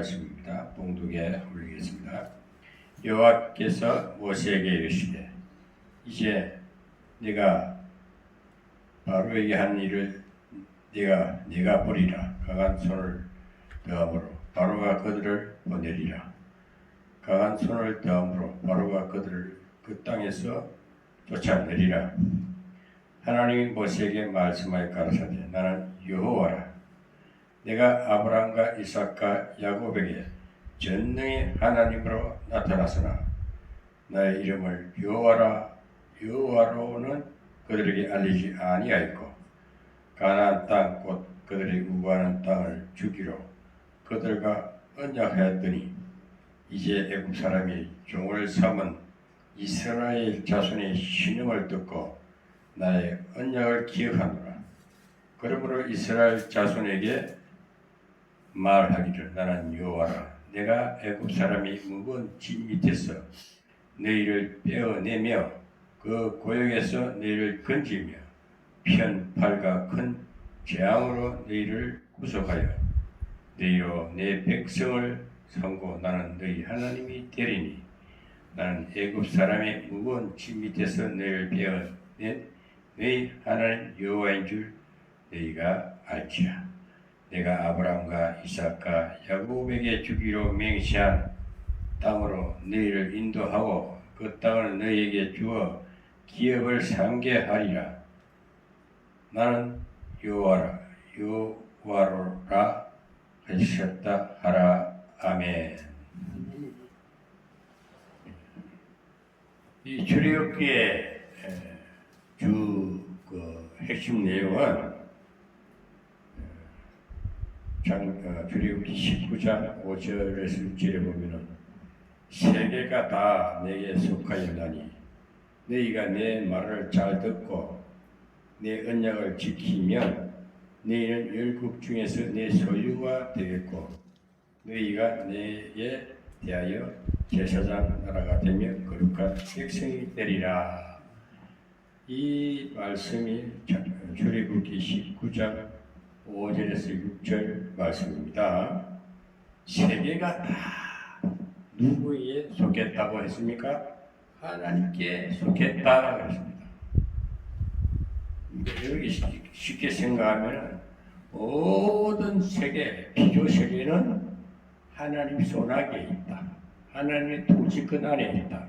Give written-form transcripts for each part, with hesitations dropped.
말씀입니다. 봉독에 올리겠습니다. 여호와께서 모세에게 이르시되 이제 네가 바로에게 한 일을 네가 보리라. 강한 손을 더함으로 바로가 그들을 보내리라. 강한 손을 더함으로 바로가 그들을 그 땅에서 쫓아내리라. 하나님이 모세에게 말씀하여 가라사대 나는 여호와라. 내가 아브라함과 이삭과 야곱에게 전능의 하나님으로 나타났으나 나의 이름을 여호와로는 그들에게 알리지 아니하였고 가나안 땅 곧 그들이 우거하는 땅을 주기로 그들과 언약하였더니 이제 애굽 사람이 종을 삼은 이스라엘 자손의 신음을 듣고 나의 언약을 기억하노라. 그러므로 이스라엘 자손에게 말하기를 나는 여호와라. 내가 애굽 사람이 무거운 짐 밑에서 너희를 빼어내며 그 고역에서 너희를 건지며 편팔과 큰 재앙으로 너희를 구속하여 너희로 내 백성을 삼고 나는 너희 하나님이 되리니 나는 애굽 사람의 무거운 짐 밑에서 너희를 빼어낸 너희 하나님 여호와인 줄 너희가 알지라. 내가 아브라함과 이삭과 야곱에게 주기로 맹세한 땅으로 너희를 인도하고 그 땅을 너희에게 주어 기업을 삼게 하리라. 나는 여호와라 여호와로라 하셨다 하라. 아멘. 이 출애굽기의 핵심 내용은 출애굽기 19장 5절에서 6절에 보면은 세계가 다 내게 속하였나니 너희가 내 말을 잘 듣고 내 언약을 지키면 너희는 열국 중에서 내 소유가 되겠고 너희가 내게 대하여 제사장 나라가 되며 거룩한 백성이 되리라. 이 말씀이 출애굽기 19장 5절에서 6절 말씀입니다. 세계가 다 누구에게 속했다고 했습니까? 하나님께 속했다 그랬습니다. 여기 쉽게 생각하면 모든 세계, 비교 세계는 하나님 손아귀에 있다. 하나님의 통치권 안에 있다.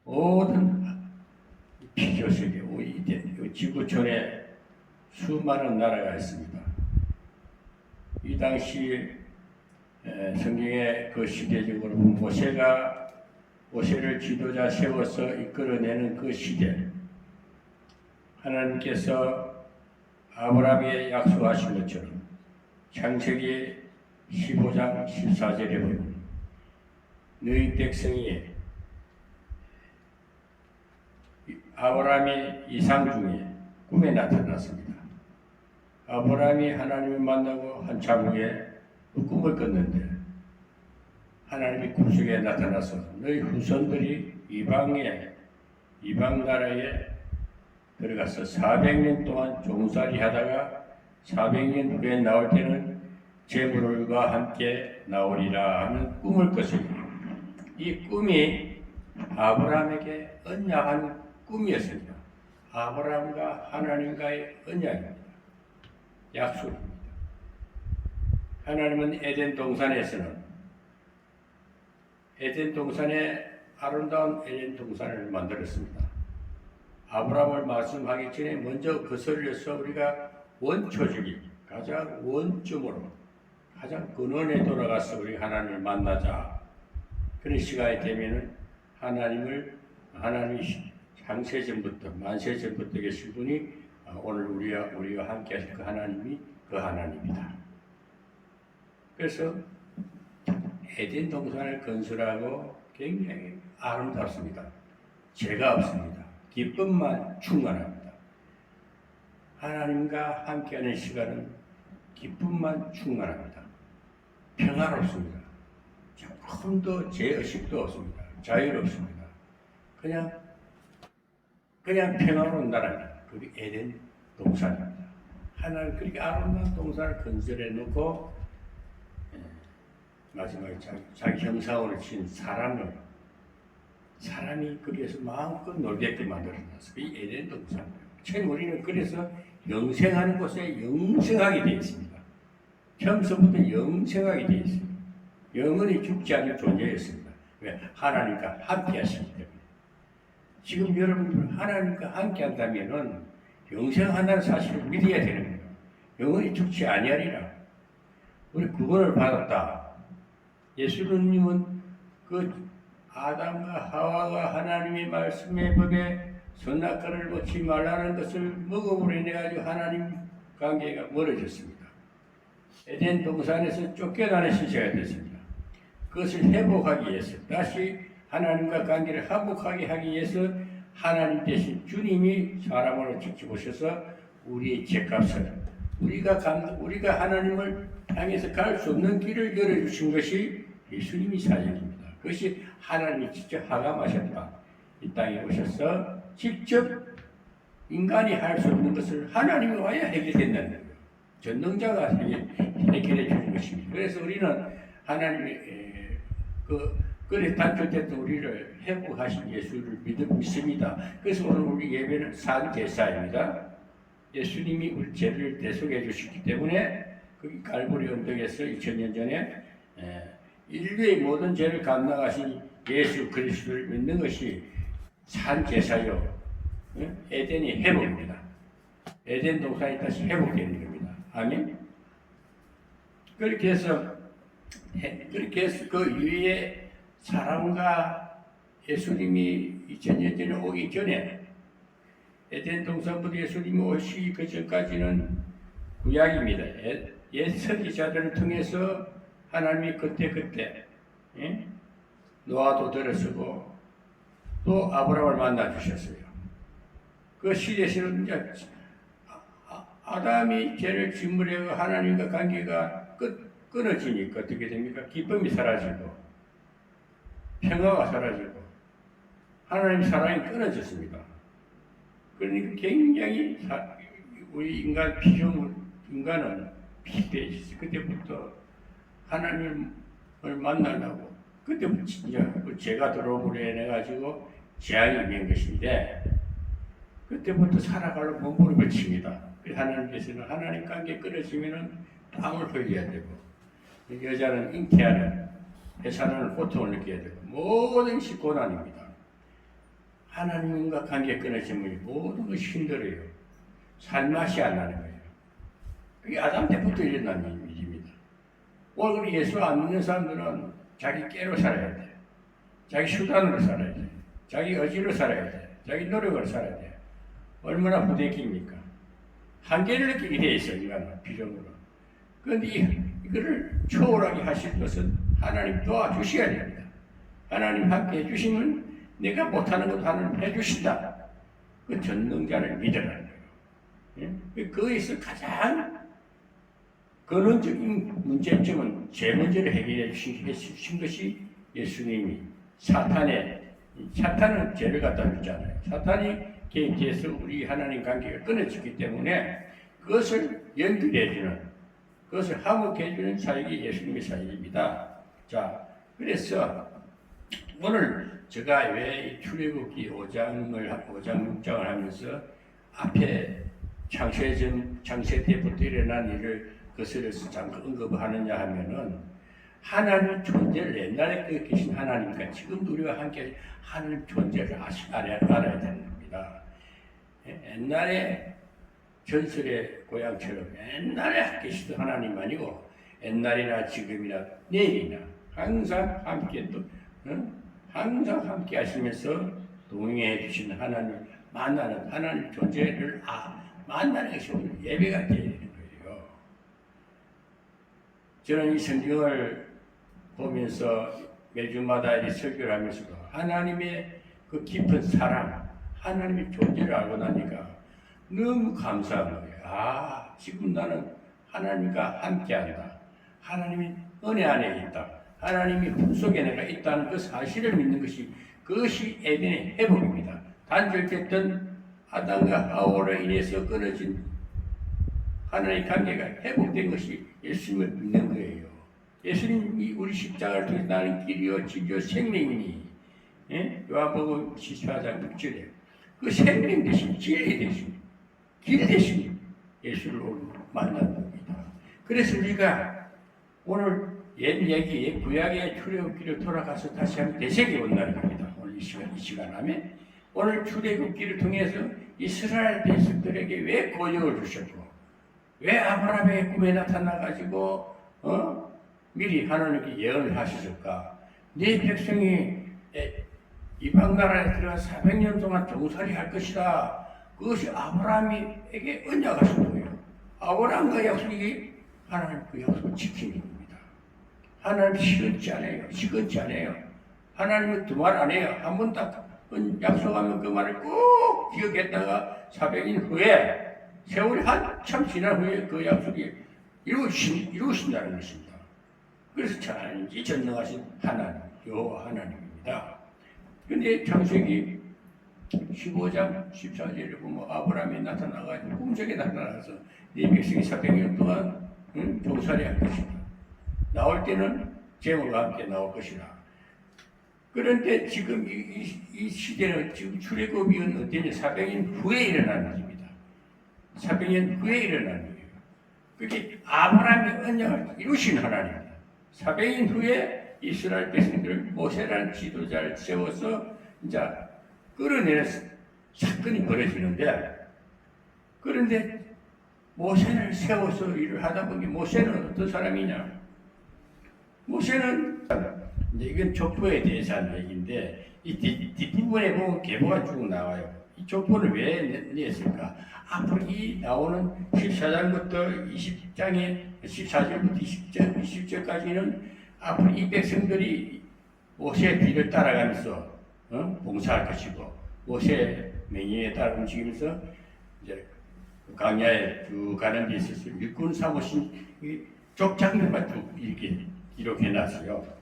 모든 비교 세계, 지구촌에 수많은 나라가 있습니다. 이 당시 성경의 그 시대적으로 모세를 지도자 세워서 이끌어내는 그 시대, 하나님께서 아브라함에게 약속하신 것처럼 창세기 15장 14절에 보면 너희 백성이 아브라함의 이상 중에 꿈에 나타났습니다. 아브라함이 하나님을 만나고 한참 후에 그 꿈을 꿨는데 하나님이 꿈속에 나타나서 너희 후손들이 이방 나라에 들어가서 400년 동안 종살이 하다가 400년 후에 나올 때는 재물과 함께 나오리라 하는 꿈을 꿨습니다. 이 꿈이 아브라함에게 언약한 꿈이었습니다. 아브라함과 하나님과의 언약입니다. 약속입니다. 하나님은 에덴 동산에 아름다운 에덴 동산을 만들었습니다. 아브라함을 말씀하기 전에 먼저 거슬려서 우리가 원초적인 가장 원점으로 가장 근원에 돌아가서 우리 하나님을 만나자. 그런 시간이 되면은 하나님이 창세전부터 만세전부터 계신 분이 오늘 우리와 함께 하실 그 하나님이 그 하나님이다. 그래서 에덴 동산을 건설하고 굉장히 아름답습니다. 죄가 없습니다. 기쁨만 충만합니다. 하나님과 함께하는 시간은 기쁨만 충만합니다. 평화롭습니다. 조금도 죄의식도 없습니다. 자유롭습니다. 그냥 평화로운 나라입니다. 그게 에덴 동산입니다. 하나님 그렇게 아름다운 동산을 건설해 놓고 마지막에 자기 형상으로 친 사람이 거기에서 마음껏 놀게끔 만들어놨어. 이 에덴 동산이에요. 처음 우리는 그래서 영생하는 곳에 영생하게 되어 있습니다. 처음서부터 영생하게 되어 있습니다. 영원히 죽지 않는 존재였습니다. 왜? 하나님과 함께 하시기 때문에. 지금 여러분들 하나님과 함께 한다면은 영생한다는 사실을 믿어야 되는 거예요. 영원히 죽지 아니하리라. 우리 구원을 받았다. 예수님은 그 아담과 하와가 하나님의 말씀의 법에 선악과를 먹지 말라는 것을 먹음으로 인해 가지고 하나님 관계가 멀어졌습니다. 에덴 동산에서 쫓겨나는 시대가 됐습니다. 그것을 회복하기 위해서 다시 하나님과 관계를 회복하게 하기 위해서 하나님 대신 주님이 사람으로 직접 오셔서 우리의 죄값을 우리가 하나님을 향해서 갈 수 없는 길을 열어주신 것이 예수님이 사역입니다. 그것이 하나님이 직접 하감하셨다. 이 땅에 오셔서 직접 인간이 할 수 없는 것을 하나님이 와야 해결된다는 거예요. 전능자가 해결해 주는 것입니다. 그래서 우리는 하나님이 그래 단절됐던 우리를 회복하신 예수를 믿습니다. 그래서 오늘 우리 예배는 산제사입니다. 예수님이 우리 죄를 대속해 주셨기 때문에 그 갈보리 언덕에서 2000년 전에 인류의 모든 죄를 감당하신 예수 그리스도를 믿는 것이 산제사요. 에덴이 회복입니다. 에덴 동산이 다시 회복되는 겁니다. 아멘. 그렇게 해서 그 위에 사람과 예수님이 2000년 전에 오기 전에 에덴 동산부터 예수님이 오시기 그 전까지는 구약입니다. 옛 선지자들을 통해서 하나님이 그때 노아도 들어서고 또 아브라함을 만나 주셨어요. 그 시대에서는 이제 아담이 죄를 짓물하고 하나님과 관계가 끊어지니까 어떻게 됩니까? 기쁨이 사라지고 평화가 사라지고 하나님 사랑이 끊어졌습니다. 그러니까 굉장히 우리 인간은 피폐해졌어요. 그때부터 하나님을 만나려고 그때부터 진짜 죄가 들어오므로 인해 가지고 재앙이 된 것인데 그때부터 살아가려고 몸부림을 칩니다. 하나님께서는 하나님 관계 끊어지면은 땀을 흘려야 되고 여자는 잉태하는 회사는 고통을 느껴야 되고 모든 것이 고난입니다. 하나님과 관계 끊어지면 모든 것이 힘들어요. 살맛이 안 나는 거예요. 그게 아담 때부터 일어난 일입니다. 오늘 예수 안 믿는 사람들은 자기 깨로 살아야 돼. 자기 수단으로 살아야 돼. 자기 의지로 살아야 돼. 자기 노력으로 살아야 돼. 얼마나 부대끼입니까? 한계를 느끼게 돼 있어요. 인간은 비전으로. 그런데 이거를 초월하게 하실 것은 하나님 도와주셔야 됩니다. 하나님 함께 해주시면 내가 못하는 것도 하나님 해주신다. 그 전능자를 믿으라는 거예요. 예? 거기서 가장 근원적인 문제점은 죄 문제를 해결해 주신 것이 예수님이 사탄은 죄를 갖다 줬잖아요. 사탄이 개입해서 우리 하나님 관계가 끊어지기 때문에 그것을 연결해주는 그것을 화목해주는 사역이 예수님의 사역입니다. 자, 그래서 오늘 제가 왜 출애굽기 5장 6장을 하면서 앞에 창세 때부터 일어난 일을 거슬러서 잠깐 언급하느냐 하면은 하나님 존재를 옛날에 계신 하나님과 지금도 우리와 함께 하나님 존재를 알아야 되는 겁니다. 옛날에 전설의 고향처럼 옛날에 계시던 하나님 아니고 옛날이나 지금이나 내일이나 항상 함께 항상 함께 하시면서 동행해 주시는 하나님을 만나는 하나님 존재를 만나는 것이 오늘 예배가 되어야 되는 거예요. 저는 이 성경을 보면서 매주마다 이 설교를 하면서도 하나님의 그 깊은 사랑, 하나님의 존재를 알고 나니까 너무 감사한 거예요. 지금 나는 하나님과 함께한다. 하나님이 은혜 안에 있다. 하나님이 품속에 내가 있다는 그 사실을 믿는 것이 그것이 에덴의 회복입니다. 단절됐던 아담과 하와로 인해서 끊어진 하나님의 관계가 회복된 것이 예수님을 믿는 거예요. 예수님이 우리 십자가를 통해 나는 길이요 진리요 생명이니, 예? 요한복음 14장 6절에 그 생명 대신 진리 대신 길 대신 예수를 만난 겁니다. 그래서 우리가 오늘 옛 얘기, 옛 구약의 출애굽기를 돌아가서 다시 한번 되새겨 본다는 겁니다. 오늘 이 시간 하면 오늘 출애굽기를 통해서 이스라엘 백성들에게 왜 고역을 주셨고, 왜 아브라함의 꿈에 나타나가지고 미리 하나님께 예언을 하셨을까? 네 백성이 이방 나라에 들어가 400년 동안 종살이 할 것이다. 그것이 아브라함에게 언약하신 거예요. 아브라함과 약속이 하나님 그 약속을 지키는 겁니다. 하나님 시건치 않아요. 시건치 않아요. 하나님은 두말 안 해요. 한 번 딱 약속하면 그 말을 꼭 기억했다가 400년 후에 세월이 한참 지난 후에 그 약속이 이루신다는 것입니다. 그래서 천지 전능하신 하나님, 여호와 하나님입니다. 그런데 창세기 15장 14절에 보면 아브라함이 나타나가지고 꿈속에 나타나서 네 백성이 400년 동안 종살이 할 것이다. 나올 때는 재물과 함께 나올 것이다. 그런데 지금 이 시대는 지금 출애굽이 어땠냐? 400년 후에 일어나는 일입니다. 400년 후에 일어나는 일이에요. 그게 아브라함의 언약을 이루신 하나님입니다. 400년 후에 이스라엘 백성들을 모세라는 지도자를 세워서 이제 끌어내는 사건이 벌어지는데, 그런데 모세를 세워서 일을 하다 보니 모세는 어떤 사람이냐? 모세는 이건 족보에 대해서 하는 얘기인데 이 뒷부분에 보면 계보가 쭉 나와요. 이 족보를 왜 냈을까? 앞으로 이 나오는 14장부터 20장에 14절부터 20절까지는 앞으로 이 백성들이 모세의 뒤를 따라가면서 봉사할 것이고, 모세의 명령에 따라 움직이면서 이제 광야에 쭉 가는 데 있어서 일꾼 삼으신 족장들만 쭉 이렇게 기록해놨어요.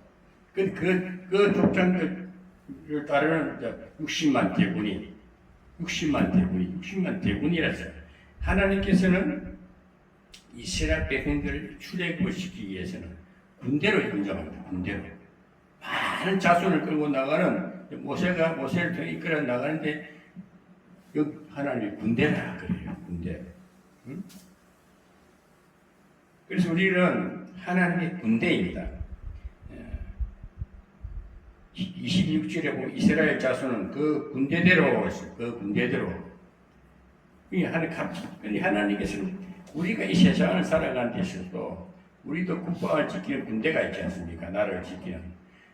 그 족장들을 따르는 60만 대군이라서 하나님께서는 이스라엘 백성들을 출애굽을 시키기 위해서는 군대로 인정합니다. 군대로 많은 자손을 끌고 나가는 모세가 모세를 통해 이끌어 나가는데 여기 하나님이 군대라 그래요. 군대. 응? 그래서 우리는 하나님의 군대입니다. 26절에 보면 이스라엘 자손은 그 군대대로 했어요. 그 군대대로. 하나님께서는 우리가 이 세상을 살아가는 데 있어도 우리도 국방을 지키는 군대가 있지 않습니까? 나라를 지키는.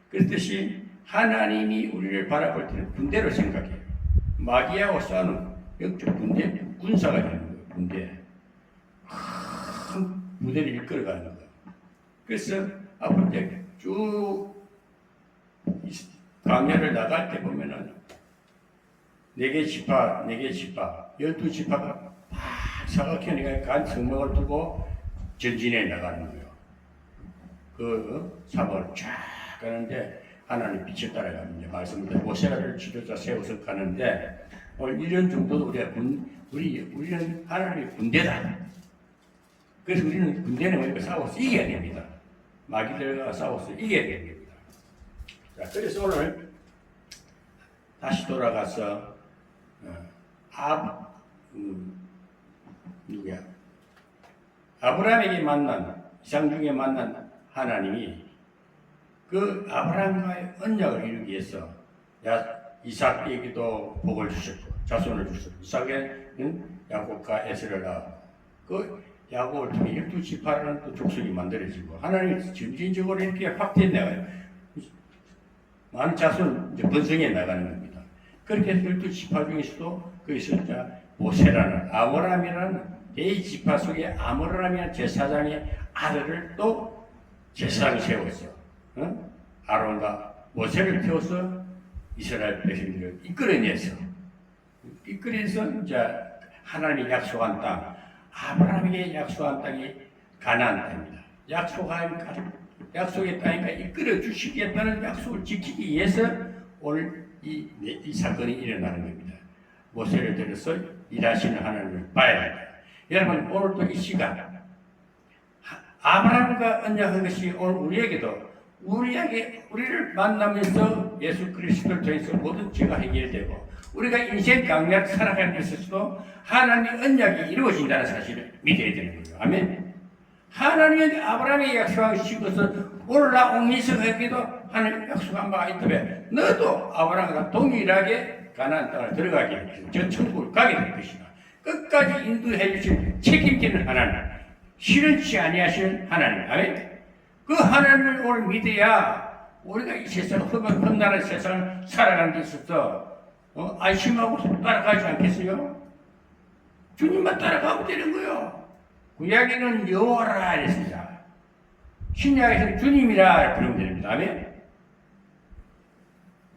그렇듯이 하나님이 우리를 바라볼 때는 군대로 생각해요. 마귀하고 싸우는 영적 군대, 군사가 되는 거예요. 군대. 큰 무대를 이끌어가는 거예요. 그래서 앞으로 이제 쭉 광야를 나갈 때 보면은 4개 지파, 12지파가 막 사각형에 간 성막을 두고 전진해 나가는 거예요. 그 사막을 쫙 가는데 하나님 빛을 따라가는 말씀입니다. 모세를 지도자 세워서 가는데 이런 정도도 우리는 하나님의 군대다. 그래서 우리는 군대는 우리가 싸워서 이겨야 됩니다. 마귀들과 싸워서 이겨야 됩니다. 자, 그래서 오늘 다시 돌아가서 아브라함에게 만난 이상 중에 만난 하나님이 그 아브라함과의 언약을 이루기 위해서 이삭에게도 복을 주셨고 자손을 주셨고, 이삭에는 야곱과 에서를 낳았고 그 야곱을 통해 12지파라는 또 족속이 만들어지고 하나님이 점진적으로 이렇게 확대해나가요. 많은 자손 이제 번성해 나가는 겁니다. 그렇게 해서 12지파 중에서도 거기서 모세라는 아므람이라는 대지파 속에 아므람이라는 제사장의 아들을 또 제사장이 세웠어요. 아론과 모세를 태워서 이스라엘 백성들을 이끌어내서 이제 하나님이 약속한 땅, 아브라함에게 약속한 땅이 가나안 땅입니다. 약속의 땅이니까 이끌어 주시겠다는 약속을 지키기 위해서 오늘 이 사건이 일어나는 겁니다. 모세를 들어서 일하시는 하나님을 봐야 합니다. 여러분, 오늘도 이 시간 아브라함과 언약한 것이 오늘 우리를 만나면서 예수 그리스도를 통해서 모든 죄가 해결되고 우리가 인생 강약 살아가는 데 있어서도 하나님의 언약이 이루어진다는 사실을 믿어야 되는 거예요. 아멘. 하나님이 아브라함에게 약속하신 것은 오늘 나 옹리석에게도 하나님 약속한 바가 있다면 너도 아브라함과 동일하게 가나안 땅을 들어가게 될 것이다. 저 천국을 가게 될 것이다. 끝까지 인도해 주실 책임지는 하나님, 싫은치 아니하시는 하나님. 아멘. 그 하나님을 오늘 믿어야 우리가 이 세상 험난한 세상을 살아가는 데 있어서 안심하고 따라가지 않겠어요? 주님만 따라가면 되는 거예요. 구약에는 여호와라 이랬습니다. 신약에서는 주님이라 부르면 됩니다. 아멘.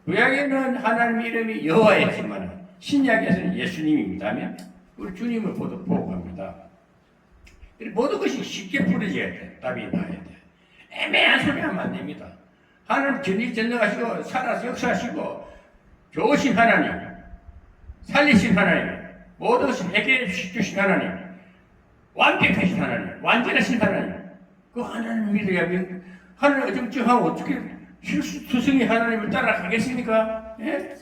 구약에는 하나님 이름이 여호와였지만 신약에서는 예수님입니다. 아멘. 우리 주님을 보고 갑니다. 모든 것이 쉽게 풀어져야 돼. 답이 나야 돼. 애매한 소리 하면 안 됩니다. 하나님 전지전능하시고 살아서 역사하시고 좋으신 하나님, 살리신 하나님, 모든 것을 해결해 주신 하나님, 완벽하신 하나님, 완전하신 하나님, 그 하나님을 믿어야 하나님 어정쩡하면 어떻게 실수투성이 하나님을 따라가겠습니까? 예?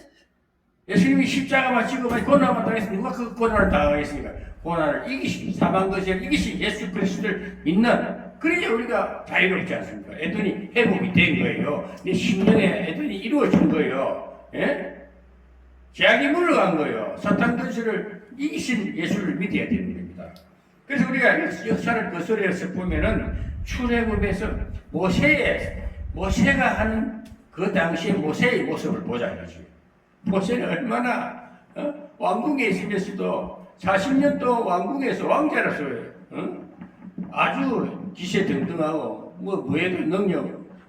예수님이 십자가만 찍어봐 고난만 당했으면 누가 그 고난을 당하겠습니까? 고난을 이기신 사망거시를 이기신 예수 그리스도를 믿는 그래야 우리가 자유롭지 않습니까? 애돈이 회복이 된 거예요. 내 심령에 애돈이 이루어진 거예요. 예? 죄악이 물러간 거예요. 사탄 근수를 이기신 예수를 믿어야 되는 겁니다. 그래서 우리가 역사를 거슬려서 보면은 출애굽에서 모세가 하는 그 당시의 모세의 모습을 보자 이거지. 모세는 얼마나 왕궁에 있으면서도 40년 동안 왕궁에서 왕자로서 아주 기세등등하고 뭐에도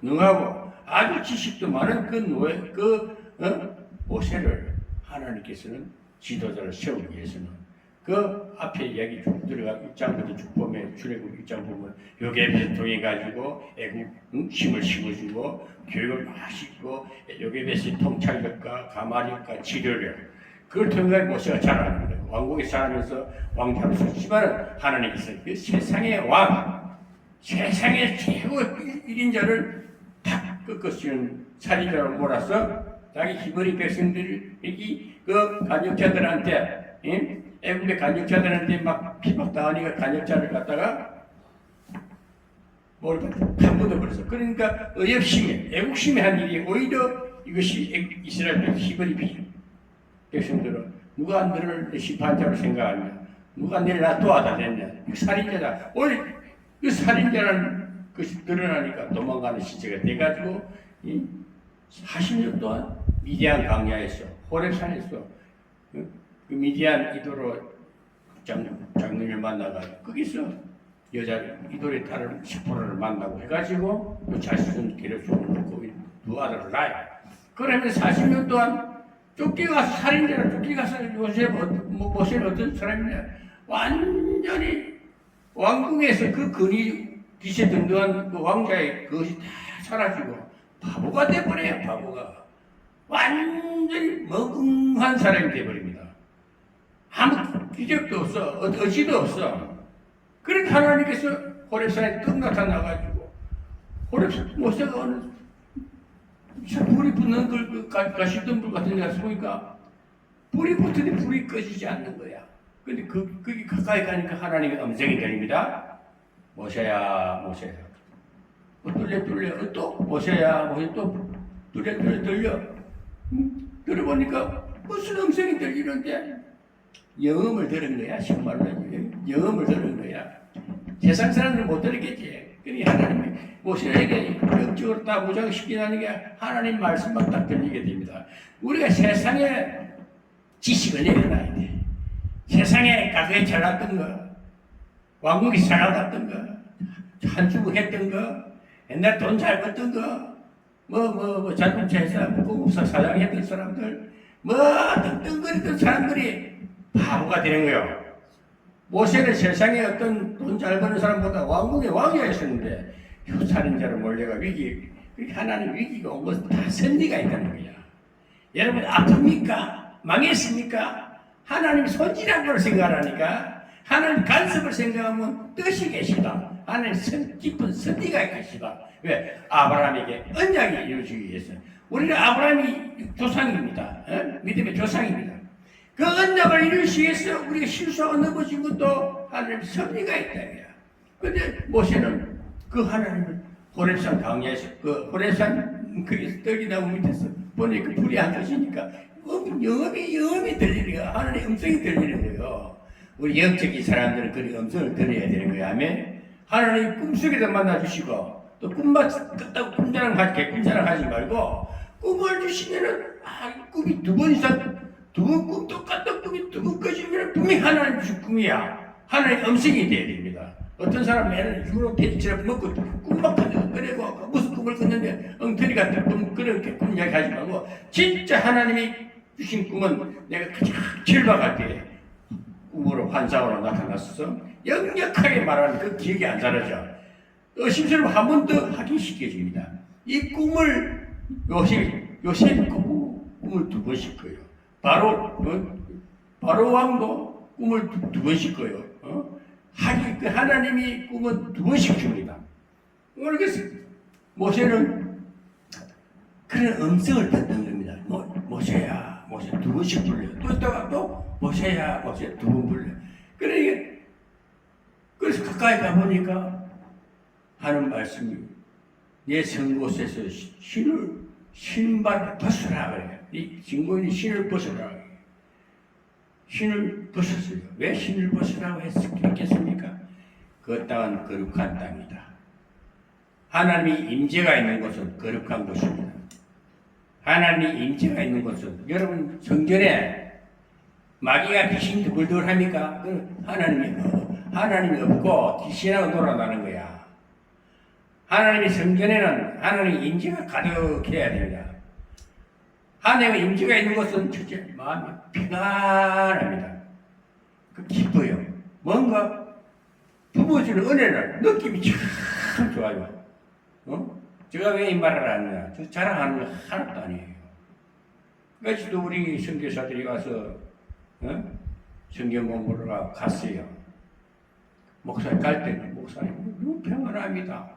능하고 아주 지식도 많은 모세를 하나님께서는 지도자를 세우기 위해서는 그 앞에 이야기 쭉 들어가 입장부터 쭉 보면 출애굽 입장 보면 요괴別통해 가지고 애국 힘을 심어주고 교육을 막 시키고 요괴別통찰력과 가마력과 지도력 그걸 통해 모세가 자라는 거예요. 왕국에 자라면서 왕자로 서지만 하나님께서 그 세상의 왕, 세상의 최고 1인자를 탁 꺾어씌운 살인자로 몰아서 자기 히브리 백성들이 그 간역자들한테 애국의 간역자들한테 막 피박당하니까 간역자를 갖다가 뭘 파묻어버렸어. 그러니까 의협심에 애국심에 한 일이 오히려 이것이 이스라엘 히브리 백성들은 누가 너를 심판자로 생각하냐, 누가 너를 나 도와달랬냐, 살인자다. 오늘 그 살인자라는 것이 드러나니까 도망가는 시체가 돼가지고 40년 동안 미디안 광야에서 호렙산에서 그 미디안 이도로 장님을 만나가지고 거기서 여자 이도의 딸을 시포라를 만나고 해가지고 그 자식은 기르주고 놓고 두 아들을 낳아요. 그러면서 40년 동안 쫓겨가서 살인자로 쫓겨가서 모세는 어떤 사람이냐 완전히 왕궁에서 그 근위 기세등등한 그 왕자의 그것이 다 사라지고 바보가 돼버려요. 바보가 완전히 멍한 사람이 돼버립니다. 아무 기적도 없어. 의지도 없어. 그러니까 하나님께서 호렙산에 떡 나타나가지고 호렙산 모세가 어느 불이 붙는 걸 가시덤불 같은 데 가서 보니까 불이 붙는데 불이 꺼지지 않는 거야. 근데 거기 가까이 가니까 하나님의 음성이 들립니다. 모세야, 모세야. 뚫려. 또 모세야, 또 뚫려. 들어보니까 무슨 음성이 들리는데 영음을 들은 거야. 정말로 영음을 들은 거야. 세상 사람들은 못 들었겠지. 그러니까 하나님이 모세에게 영적으로 다 무장시키다니까 하나님 말씀만 딱 들리게 됩니다. 우리가 세상에 지식을 내려놔야 돼. 세상에 가까이 잘났던 거, 왕국이 살아갔던 거, 한주부 했던 거, 옛날 돈 잘 벌던 거, 자동차 회사, 공업사 사장 했던 사람들, 떵떵거리던 사람들이 바보가 되는 거예요. 모세는 세상에 어떤 돈 잘 버는 사람보다 왕국의 왕이었었는데, 살인자로 몰려가 하나님 위기가 온 것은 다 선리가 있다는 거야. 여러분, 아픕니까? 망했습니까? 하나님이 손질한 걸 생각하니까 하나님 간섭을 생각하면 뜻이 계시다. 하나님 깊은 선지가 계시다. 왜? 아브라함에게 언약이 이루어지기 위해서. 우리는 아브라함이 조상입니다. 믿음의 조상입니다. 그 언약을 이루기 위해서 우리가 실수하고 넘어진 것도 하나님 섭리가 있다. 그런데 모세는 그 하나님을 호렙산 강야에서 그 호렙산 그 떡이나무 밑에서 보니까 불이 안 켜지니까 영음이 들리는 거야. 하나님의 음성이 들리는 거예요. 우리 영적인 사람들은 그 음성을 들어야 되는 거야. 아멘. 하나님 꿈속에도 만나주시고 또 꿈만 끝다고 꿈자랑 하지 말고 꿈을 주시면은 꿈이 두 번 이상 두 번 꿈 똑같은 꿈이 두 번 꺼지면 분명히 하나님 주신 꿈이야. 하나님의 음성이 돼야 됩니다. 어떤 사람 매일 유로 돼지처럼 먹고 꿈만 꺼내고 무슨 꿈을 꿨는데 엉터리 같은 꿈 그렇게 꿈 이야기하지 말고 진짜 하나님이 주신 꿈은 내가 가장 절박할 때 꿈으로 환상으로 나타났어서 역력하게 말하는 그 기억이 안 사라져. 의심스러워 한 번 더 확인시켜줍니다. 이 꿈을 요셉이 꿈을 두 번씩 꿔요. 바로 왕도 꿈을 두 번씩 꿔요. 그 하나님이 꿈은 두 번씩 줍니다. 그래서 모세는 그런 음성을 듣는 겁니다. 모세야, 모세 두 번씩 불려. 또 있다가 또 모세야, 모세 두 번 불려. 그래서 가까이 가보니까 하는 말씀이 내 성곳에서 신발을 벗으라 그래요. 이 증거인이 신을 벗으라. 신을 벗었어요. 왜 신을 벗으라고 했겠습니까? 그 땅은 거룩한 땅이다. 하나님이 임재가 있는 곳은 거룩한 곳입니다. 하나님이 임재가 있는 곳은 여러분 성전에 마귀가 귀신 두글두글합니까? 하나님이 없고 귀신하고 놀아나는 거야. 하나님의 성전에는 하나님의 임재가 가득해야 됩니다. 하나님의 임재가 있는 곳은 첫째 마음이 평안합니다. 그 기뻐요. 뭔가 부모주는 은혜를 느낌이 참 좋아요. 제가 왜 이 말을 하느냐? 저 자랑하는 거 하나도 아니에요. 그래서 우리 선교사들이 가서 성경 공부를 갔어요. 목사님 갈 때는 목사님 너무 평안합니다.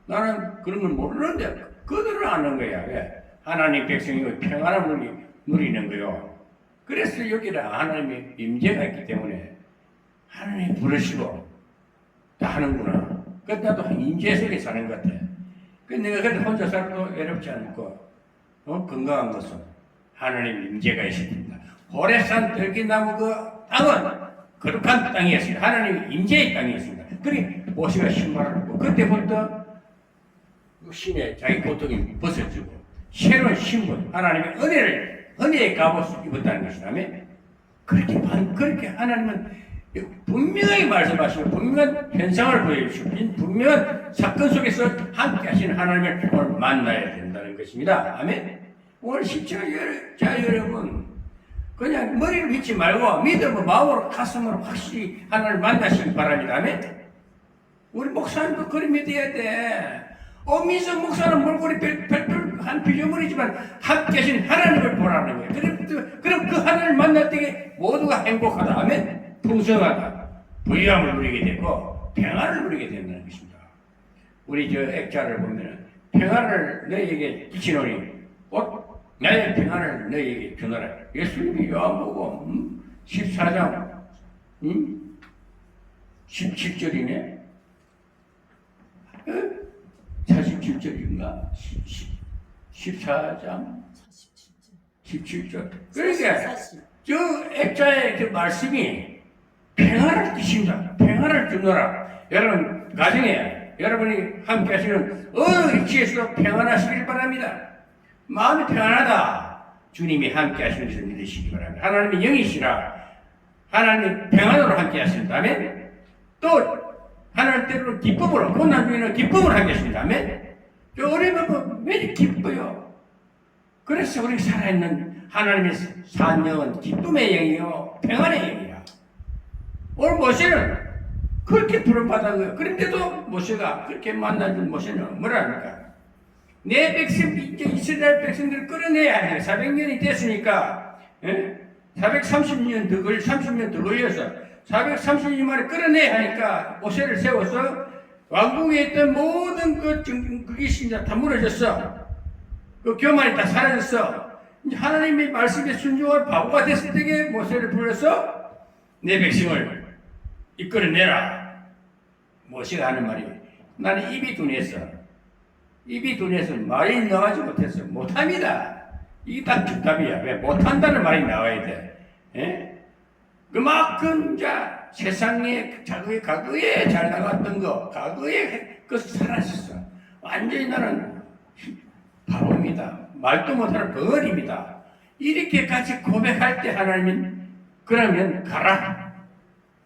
나는 그런 걸 모르는데 그들은 아는 거야. 왜? 하나님 백성이 평안함을 누리는 거요. 그래서 여기는 하나님의 임재가 있기 때문에 하나님 부르시고 다 하는구나. 그래서 나도 임재 속에 사는 것 같아. 그래서 내가 그때 혼자 살아도 외롭지 않고 건강한 것은 하나님 임재가 있습니다. 호렙산 들기나무 그 땅은 거룩한 땅이었습니다. 하나님 임재의 땅이었습니다. 그래 모세가 신발을 입고 그때부터 신의 자기 고통이 벗어지고 새로운 신분, 하나님의 은혜의 갑옷을 입었다는 것이라면 그렇게 하나님은 분명하게 말씀하시고 분명한 현상을 보여주시고 분명한 사건 속에서 함께 하시는 하나님을 오늘 만나야 된다는 것입니다. 아멘. 오늘 십자가 여러분 그냥 머리를 믿지 말고 믿음으로 마음으로 가슴으로 확실히 하나님을 만나시기 바랍니다. 아멘. 우리 목사님도 그리 믿어야 돼. 민석 목사는 몰골이 별별 한 비조물이지만 함께 하신 하나님을 보라는 거예요. 그럼 그 하나님을 만날 때 모두가 행복하다. 아멘. 풍성하다. 부유함을 누리게 되고 평안을 누리게 된다는 것입니다. 우리 저 액자를 보면 평안을 너희에게 끼치노니 곧 나의 평안을 너희에게 주노라. 예수님이 요한복음 14장 17절이네. 47절인가? 14장 17절. 그러니까 저 액자의 그 말씀이 평안을 주신다. 평안을 주노라. 여러분 가정에 여러분이 함께 하시는 어느 위치에서도 평안하시길 바랍니다. 마음이 평안하다. 주님이 함께 하시는 것을 믿으시기 바랍니다. 하나님의 영이시라. 하나님 평안으로 함께 하신다면 또 하나님 때로는 기쁨으로, 고난 중에는 기쁨으로 하겠습니다. 아멘. 저 어려우면 왜 기뻐요? 그래서 우리 살아있는 하나님의 산 영은 기쁨의 영이요, 평안의 영이야. 오늘 모세는 그렇게 부름받은 거예요. 그런데도 모세가 그렇게 만나준 모세는 뭐라 합니까? 내 백성, 이제 이스라엘 백성들을 끌어내야 해. 400년이 됐으니까, 430년 더 걸려서 430년 만에 끌어내야 하니까 모세를 세워서 왕궁에 있던 모든 그게 진짜 다 무너졌어. 그 교만이 다 사라졌어. 이제 하나님의 말씀에 순종할 바보가 됐을 때에 모세를 불러서 내 백성을 이끌어내라. 모세가 하는 말이 나는 입이 둔해서 말이 나오지 못해서 못합니다. 이게 딱 정답이야. 왜 못한다는 말이 나와야 돼. 예? 그만큼 세상에 과거에 잘 나갔던 거, 과거에 그것이 사라졌어. 완전히 나는 바보입니다. 말도 못하는 벙어리입니다. 이렇게까지 고백할 때 하나님은 그러면 가라.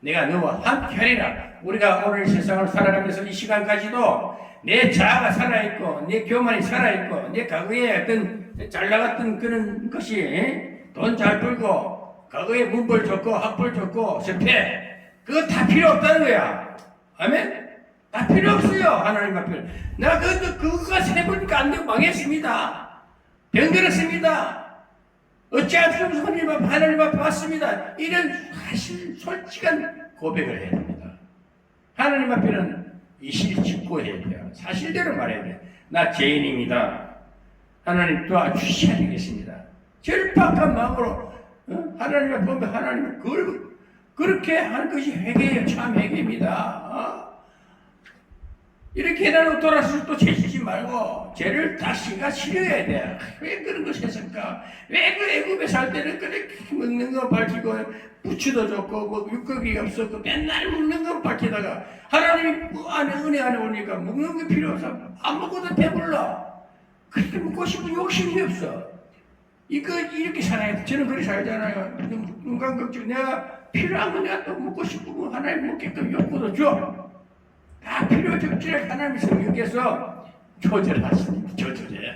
내가 너와 함께 하리라. 우리가 오늘 세상을 살아가면서 이 시간까지도 내 자아가 살아있고 내 교만이 살아있고 내 과거에 어떤 잘 나갔던 그런 것이 돈 잘 벌고 과거에 문벌 좋고 학벌 좋고 실패 그거 다 필요 없다는 거야. 아멘? 다 필요 없어요. 하나님 앞에 내가 그거가 세보니까 안 되고 망했습니다. 병들었습니다. 어찌할 수 없어 하나님 앞에 왔습니다. 이런 사실 솔직한 고백을 해야 됩니다. 하나님 앞에는 이실 짓고 해야 돼요. 사실대로 말해야 돼요. 나 죄인입니다. 하나님 도와주셔야 되겠습니다. 절박한 마음으로 하나님 앞에 보면 하나님을 그렇게 하는 것이 회개예요. 참 회개입니다. 이렇게 나는 돌아서 또 죄지지 말고 죄를 다시가 치료해야 돼. 왜 그런 것을 했을까? 왜 그 애굽에 살 때는 그렇게 먹는 거 밝히고 부추도 좋고 뭐 육각이 없었고 맨날 먹는 거 밝히다가 하나님이 안에 은혜 안에 오니까 먹는 게 필요 없어. 안 먹어도 배불러. 그렇게 먹고 싶은 욕심이 없어. 이렇게 살아야 돼. 저는 그렇게 살잖아요. 눈 감각적 내가 필요한 거 내가 또 먹고 싶으면 하나님 먹게끔 욕구도 줘. 다 필요 적절하게 하나님의 성령께서 조절하십니다. 조절해.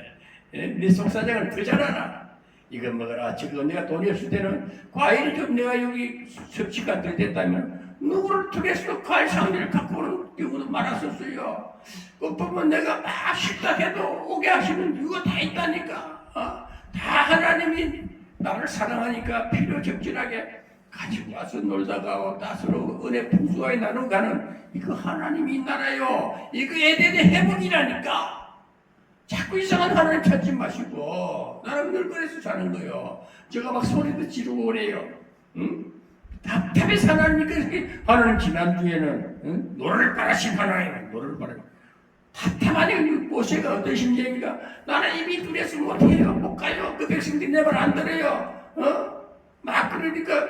네 속사정을 더 잘하라. 이거 먹어라. 지금 내가 돈이 없을 때는 과일이 좀 내가 여기 섭취가 덜 됐다면 누구를 통해서 과일 상자를 갖고 오는 경우도 많았었어요. 그 보면 내가 막 싫다 해도 오게 하시는 이유가 다 있다니까. 다 하나님이 나를 사랑하니까 필요 적절하게 같이 와서 놀다가 따스로 은혜 풍수하게 나누고 가는 이거 하나님이 나라요. 이거 에덴의 해복이라니까. 자꾸 이상한 하나님 찾지 마시고 나는 늘 그래서 사는 거요. 제가 막 소리도 지르고 그래요. 응? 답답해서 하나님이 그렇게 하나님 지난주에는 노를 바라신 하나님 노를 바라. 답답하니 모세가 어떤 심정입니까? 나는 입이 뚫려서 못해요. 못 가요. 그 백성들이 내 말 안 들어요. 막 그러니까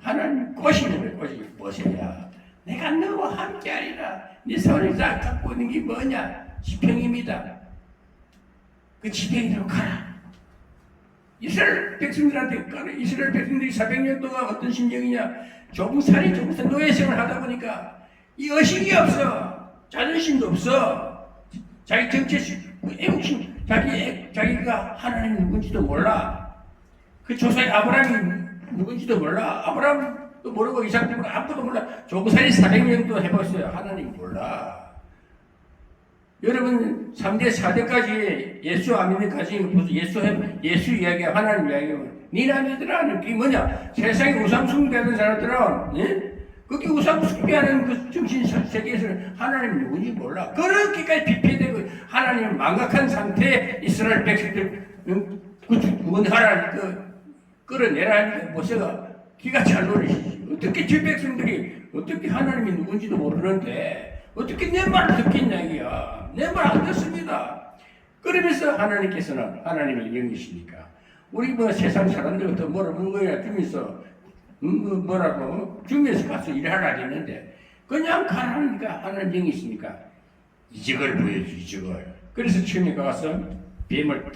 하나님 꼬시는 거예요. 꼬시는 모세야. 내가 너와 함께하리라. 네 손에 딱 갖고 있는 게 뭐냐? 지평입니다. 그 지평이로 가라. 이스라엘 백성들한테 가라. 이스라엘 백성들이 400년 동안 어떤 심정이냐? 조금살이 노예생을 하다 보니까 이 의식이 없어. 자존심도 없어. 자기 정체심, 애국심, 자기가 하나님 누군지도 몰라. 그 조상의 아브라함이 누군지도 몰라. 아브라함도 모르고 이삭도 모르고 아무도 몰라. 조구살이 400년도 해봤어요. 하나님 몰라. 여러분 3대 4대까지 예수 안 믿는까지 예수 이야기야 하나님 이야기하면 니나 믿으라는 게 뭐냐? 세상에 우상 숭배하는 사람들은 예? 그게 우상 숭배하는 그 정신 세계에서 하나님 누군지 몰라. 그렇게까지 비패되고 하나님 망각한 상태에 이스라엘 백성들 구원하라 끌어내라니까 모세가 기가 잘 노리시지. 어떻게 저 백성들이 어떻게 하나님이 누군지도 모르는데 어떻게 내 말을 듣겠냐 이야. 내 말 안 듣습니다. 그러면서 하나님께서는 하나님의 영이시니까 우리 뭐 세상 사람들부터 뭐라 물거야 주면서 뭐라고 주면서 가서 일하라 했는데 그냥 가라니까 하나님 영이시니까 이적을 보여줘 이적을. 그래서 처음에 가서 뱀을 탁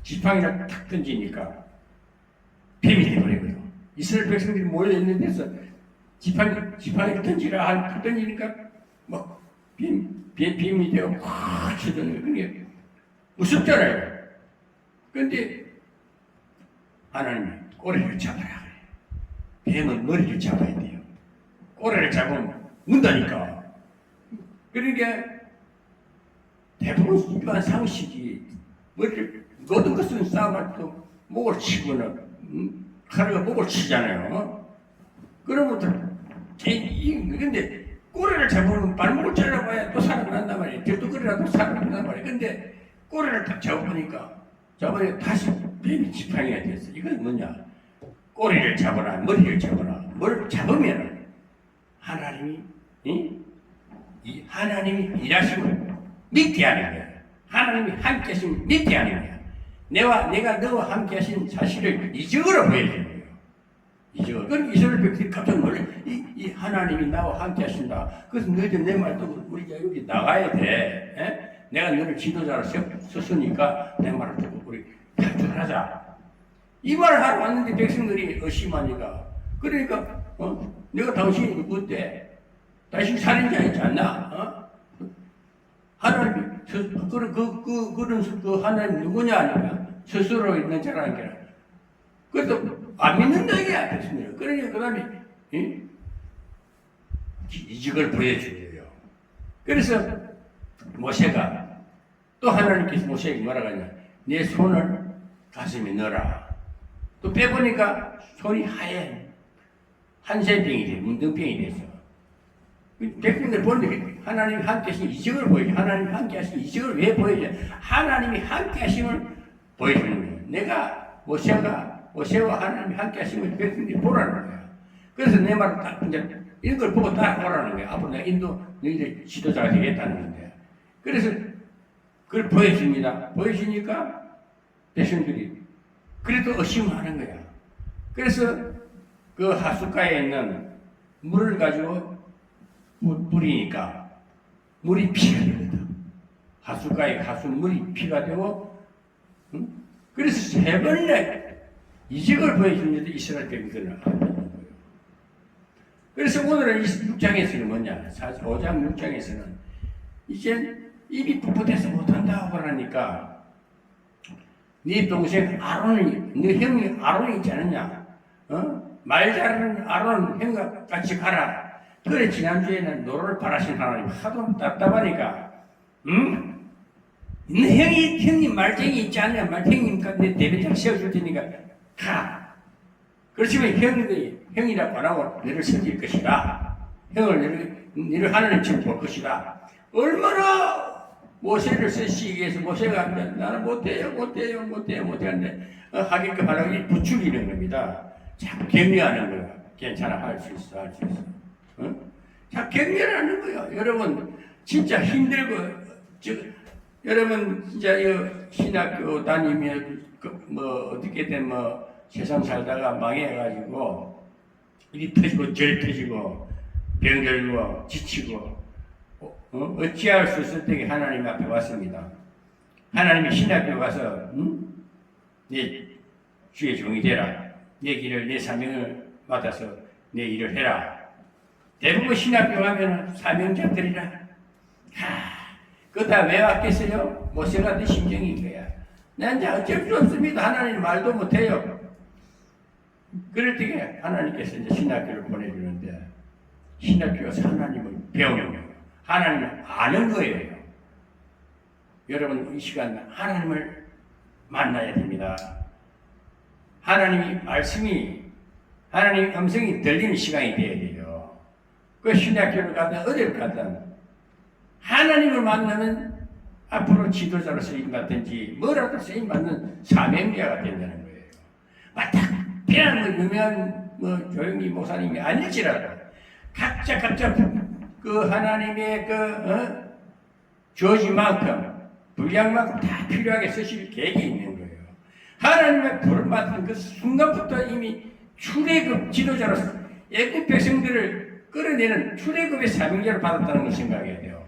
지팡이를 탁 던지니까 뱀이 되버리고요. 이스라엘 백성들이 모여있는 데서 지팡이를 던지라 던지니까 막 뱀이 되고 확 치더니 그게 무섭잖아요. 그런데 하나님이 꼬리를 잡아라 그래. 뱀은 머리를 잡아야 돼요. 꼬리를 잡으면 문다니까. 그러니까 대부분 일반 상식이 머리를 모든 것은 싸움할 때 목을 치고는 하루가 목을 치잖아요. 그러면부터 근데 꼬리를 잡으면 발목을 잘라봐야 또 살아난단 말이에요. 들뚝거리라도 살아난단 말이에요. 근데 꼬리를 딱 잡아보니까 다시 뱀이 지팡이가 됐어. 이건 뭐냐? 꼬리를 잡거나 머리를 잡거나 뭘 잡으면 하나님이 하나님이 일하심을 믿게 하는 거야. 하나님이 함께 하심을 믿게 하는 거야. 내가 너와 함께 하신 사실을 이적으로 보여주는 거예요. 이적으로. 그럼 이스라엘 백성이 깜짝 놀래. 이 하나님이 나와 함께 하신다. 그래서 너희들 내 말 듣고 우리가 여기 나가야 돼. 에? 내가 너를 지도자로 썼으니까 내 말을 듣고 우리 탈출하자. 이 말을 하러 왔는데 백성들이 의심하니까. 그러니까 내가 당신이 그때 당신 살인자이지 않나? 하나님이 그 하나님 누구냐 하니까 스스로 있는 자라는 게 그래도 안 믿는다 이게 아니겠습니까? 그러니까 그 다음에 이직을 보여주려요. 그래서 모세가 또 하나님께서 모세에게 뭐라고 하냐? 내 손을 가슴에 넣어라. 또 빼보니까 손이 하얀 한센병이 돼, 문둥병이 됐어. 백성들 보는데 하나님이 함께 하신 이적을 보여줘. 하나님이 함께 하신 이적을 왜 보여줘? 하나님이 함께 하심을 보여주는 거예요. 내가 모세와 하나님이 함께 하심을 백성들이 보라는 거야. 그래서 내 말을 딱 이제 이런 걸 보고 따라오라는 거야. 앞으로 내가 너희들 지도자가 되겠다는 건데. 그래서 그걸 보여줍니다. 보여주니까 백성들이 그래도 의심하는 거야. 그래서 그 하숫가에 있는 물을 가지고 뿌리니까 물이 피가 되거든. 하숫가에 물이 피가 되고, 그래서 세 번째 이적을 보여주는데도 이스라엘 백성들은 안 믿는 거예요. 그래서 오늘은 6장에서는 뭐냐? 5장 6장에서는 이제 입이 풋풋해서 못한다고 그러니까 네 동생 아론이, 네 형이 아론이 있지 않느냐? 말 잘하는 아론 형과 같이 가라. 그래 지난주에는 노를 바라신 하나님 하도 답답하니까 형님 말쟁이 있지 않냐? 형님과 내 대변장 세워줄 테니까 가. 그렇지만 형이라고 안 하고 너를 섬길 것이다. 너를 하나님처럼 볼 것이다. 얼마나 모세를 쓰시기 위해서 모세가 나는 못해요 하는데 하기가 바라기 부추기는 겁니다. 자꾸 격려하는 거야. 괜찮아, 할 수 있어. 자, 격려하는 거야. 여러분 진짜 힘들고 여러분 진짜 신학교 다니면 어떻게든 세상 살다가 망해가지고 일이 터지고 절 터지고 병들고 지치고 어찌할 수 없을 때 하나님 앞에 왔습니다. 하나님이 신학교 가서 네 주의 종이 되라. 내 길을 내 사명을 맡아서 내 일을 해라. 대부분 신학교 가면 사명자들이라. 그다 왜 왔겠어요? 모세 같은 심정인 거야. 난 이제 어쩔 수 없습니다. 하나님 말도 못해요. 그럴 때 하나님께서 이제 신학교를 보내주는데 신학교에서 하나님을 배우는 거예요. 하나님을 아는 거예요. 여러분 이 시간 하나님을 만나야 됩니다. 하나님의 말씀이 하나님의 음성이 들리는 시간이 되어야 돼요. 그 신학교를 가든 어딜 가든 하나님을 만나면 앞으로 지도자로 쓰임받든지 뭐라도 쓰임받는 사명자가 된다는 거예요. 특별한 유명한 조영기 목사님이 아닐지라도 각자 그 하나님의 주어진만큼 분량만큼 다 필요하게 쓰실 계획이 있는 거예요. 하나님의 불을 맡은 그 순간부터 이미 출애굽 지도자로서 애굽 백성들을 끌어내는 출애굽의 사명자를 받았다는 걸 생각해야 돼요.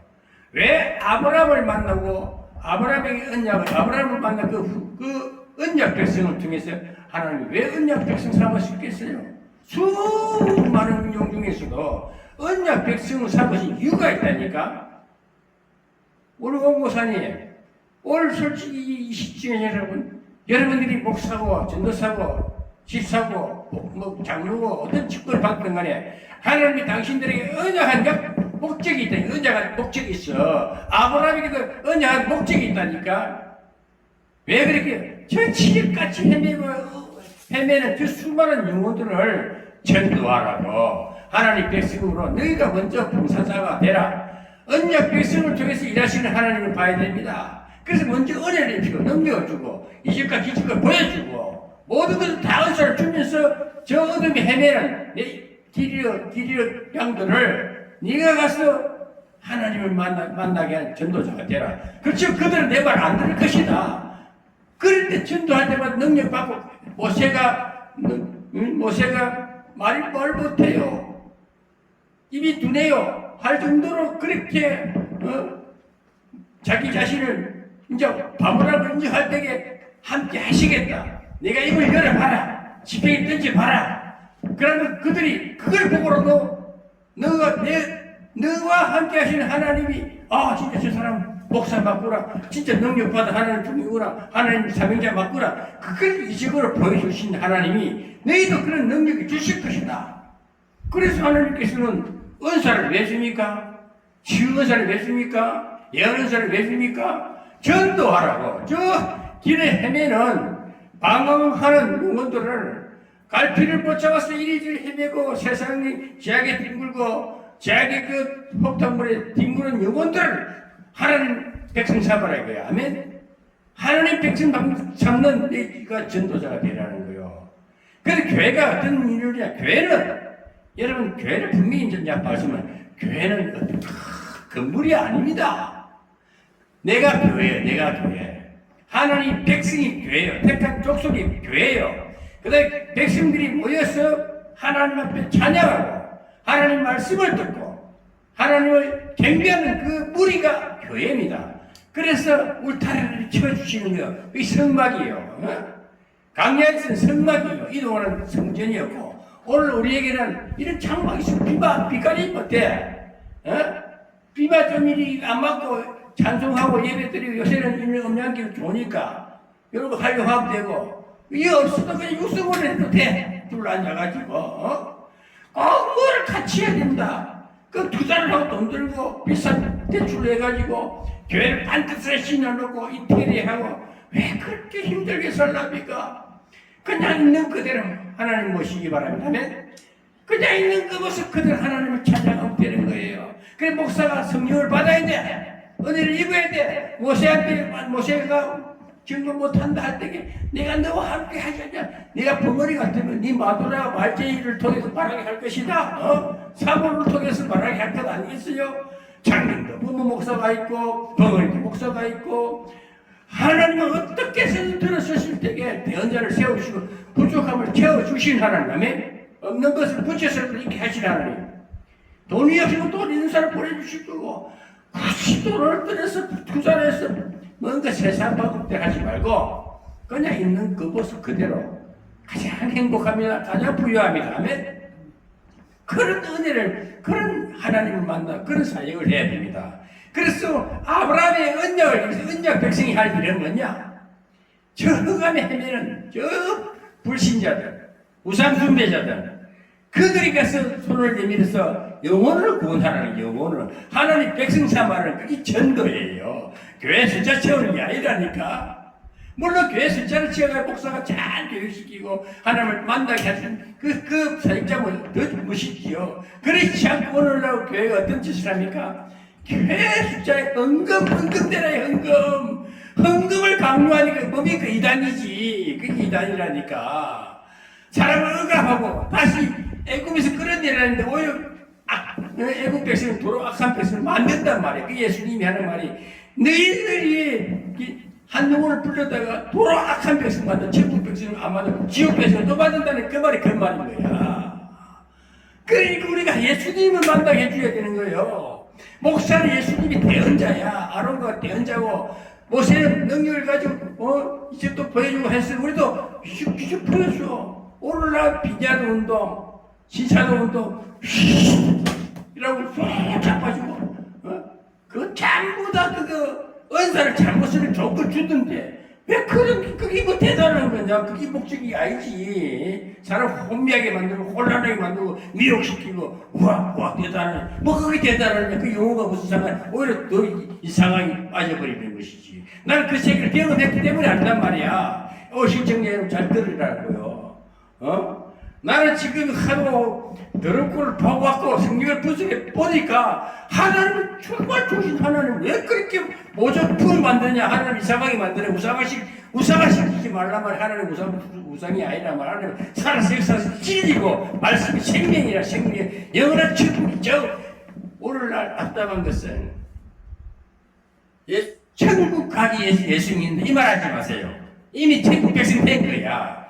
왜 아브라함을 만나고 아브라함에게 아브라함을 만난 그 언약 백성을 통해서 하나님이 왜 언약 백성 삼으셨겠어요? 수많은 인용 중에서도 언약 백성을 삼으신 이유가 있다니까. 우리 원고사님 오늘 솔직히 이 시점에 여러분들이 목사고 전도사고 집사고 장로고 어떤 직분을 받든 간에 하나님이 당신들에게 언약한 목적이 있다. 언약한 목적이 있어. 아브라함에게도 언약한 목적이 있다니까. 왜 그렇게 저 지역같이 헤매는 그 수많은 영혼들을 전도하라고. 하나님 백성으로 너희가 먼저 봉사자가 되라. 언약 백성을 통해서 일하시는 하나님을 봐야 됩니다. 그래서 먼저 은혜를 입히고 능력을 주고 이적과 기적을 보여주고 모든 것을 다 은사를 주면서 저 어둠에 헤매는 내 길이여 양들을 네가 가서 하나님을 만나게 하는 전도자가 되라. 그렇죠. 그들은 내 말 안 들을 것이다. 그런데 전도할 때마다 능력 받고 모세가 말이 뭘 못해요. 입이 둔해요. 할 정도로 그렇게 자기 자신을 이제 바보라고 인정할 때에 함께 하시겠다. 내가 입을 열어봐라. 지팡이 던져봐라. 그러면 그들이 그걸 보고라도 너와 함께 하시는 하나님이 진짜 저 사람 목사 맞구나. 진짜 능력받아 하나님 중이구나. 하나님 사명자 맞구나. 그걸 이적으로 보여주신 하나님이 너희도 그런 능력이 주실 것이다. 그래서 하나님께서는 은사를 왜 줍니까? 치유 은사를 왜 줍니까? 예언 은사를 왜 줍니까? 전도하라고. 저 길에 헤매는 방황하는 영혼들을 갈피를 붙잡아서 이리저리 헤매고 세상에 죄악에 뒹굴고 죄악의 그 폭탄물에 뒹구는 영혼들을 하나님 백성 삼으라 이거야. 아멘? 하나님 백성 삼는 내가 전도자가 되라는 거예요. 그래서 교회가 어떤 일이냐? 여러분 교회는 분명히 이제 말씀은 교회는 어떤 건물이 아닙니다. 내가 교회. 하나님 백성이 교회예요. 택한 족속이 교회예요. 그다음에 백성들이 모여서 하나님 앞에 찬양하고 하나님 말씀을 듣고 하나님을 경배하는 그 무리가 교회입니다. 그래서 울타리를 쳐주시는 거, 이 성막이에요. 강야에서는 성막이에요. 이동하는 성전이었고 오늘 우리에게는 이런 장막이 있어. 비가리 어때? 비가 좀 이리 안 맞고 찬송하고 예배드리고 요새는 이런 음향기도 좋으니까 이런 거 활용하면 되고 이게 없어도 그냥 육성을 해도 돼. 둘러앉아가지고 뭘 같이 해야 된다. 그 투자를 하고 돈 들고 비싼 대출을 해가지고 교회를 반듯이 신어놓고 이태리하고 왜 그렇게 힘들게 살랍니까? 그냥 있는 그대로 하나님 모시기 바랍니다. 그냥 있는 그 모습 그대로 하나님을 찬양하면 되는 거예요. 그래 목사가 성령을 받아야 돼. 은혜를 입어야 돼. 모세가 증거 못한다 할 때에 내가 너와 함께 하자냐. 네가 벙어리 같으면 네 마누라 말제이를 통해서 말하게 할 것이다. 사모를 통해서 말하게 할 것 아니겠어요? 장님도 부모 목사가 있고 벙어리도 목사가 있고 하나님은 어떻게 해서 들어서실 때에 대언자를 세우시고 부족함을 채워주신 하나님. 없는 것을 붙여서 그렇게 하신 하나님. 돈이 없으면 돈 있는 사람 보내주실 거고 굳이 돈을 들여서 투자를 해서 뭔가 세상 바둑대 하지 말고 그냥 있는 그 모습 그대로 가장 행복합니다. 가장 부유합니다. 아멘. 그런 은혜를 그런 하나님을 만나 그런 사역을 해야 됩니다. 그래서 아브라함의 언약 백성이 할 일은 뭐냐? 저 흑암에 헤매는 저 불신자들 우상 숭배자들 그들이 가서 손을 내밀어서 영혼을 구원하라는 영혼을 하나님 백성 삼아라는 그게 전도예요. 교회 숫자 채우는 게 아니라니까. 물론 교회 숫자를 채워야 목사가 잘 교육시키고 하나님을 만나게 하시는 그 사역자는 더 멋있지요. 그렇지 않고 오늘날 교회가 어떤 짓을 합니까? 교회 숫자에 헌금되라 헌금을 강요하니까 뭡니까? 이단이지. 그게 이단이라니까. 사람을 억압하고 다시 애굽에서 끌어내라는데 오히려 애굽 백성을 도로 악한 백성을 만든단 말이에요. 그 예수님이 하는 말이 너희들이 한 영혼을 불렀다가 도로 악한 백성 만든 천국 백성을 안 만들고 지옥 백성을 또 만든다는 그 말이 그 말인 거야. 그러니까 우리가 예수님을 만나게 해줘야 되는 거예요. 목사는 예수님이 대언자야. 아론과 대언자고 모세는 능력을 가지고 이제 또 보여주고 했으니 우리도 슉슉 보여줘. 오늘날 비자도 운동, 신사도 운동, 이라고 쏙 잡아주고, 그거 전부 다 은사를 잘못 쓰면 조건 주던데, 왜 그게 뭐 대단한 거냐? 그게 목적이 아니지. 사람 혼미하게 만들고, 혼란하게 만들고, 미혹시키고, 우와, 대단하네. 뭐 그게 대단하냐? 그 용어가 무슨 상관, 오히려 더 이상하게 빠져버리는 것이지. 나는 그 세계를 경험했기 때문에 안단 말이야. 신청자 여러분 잘 들으라고요. 나는 지금 하도 드럽고를 보고 왔고 성경을 분석해 보니까 하나님은 정말 좋으신 하나님 왜 그렇게 모조품을 만드냐. 하나님 이상하게 만드냐. 우상화시키지 말라 말. 하나님 우상이 아니라 말. 하나님 살아서 역사에서 진리고 말씀이 생명이라. 생명이 영원한 천국이죠. 오늘날 답답한 것은 천국 가기 위해서 예수 믿는다 이 말 하지 마세요. 이미 천국 백성 된 거야.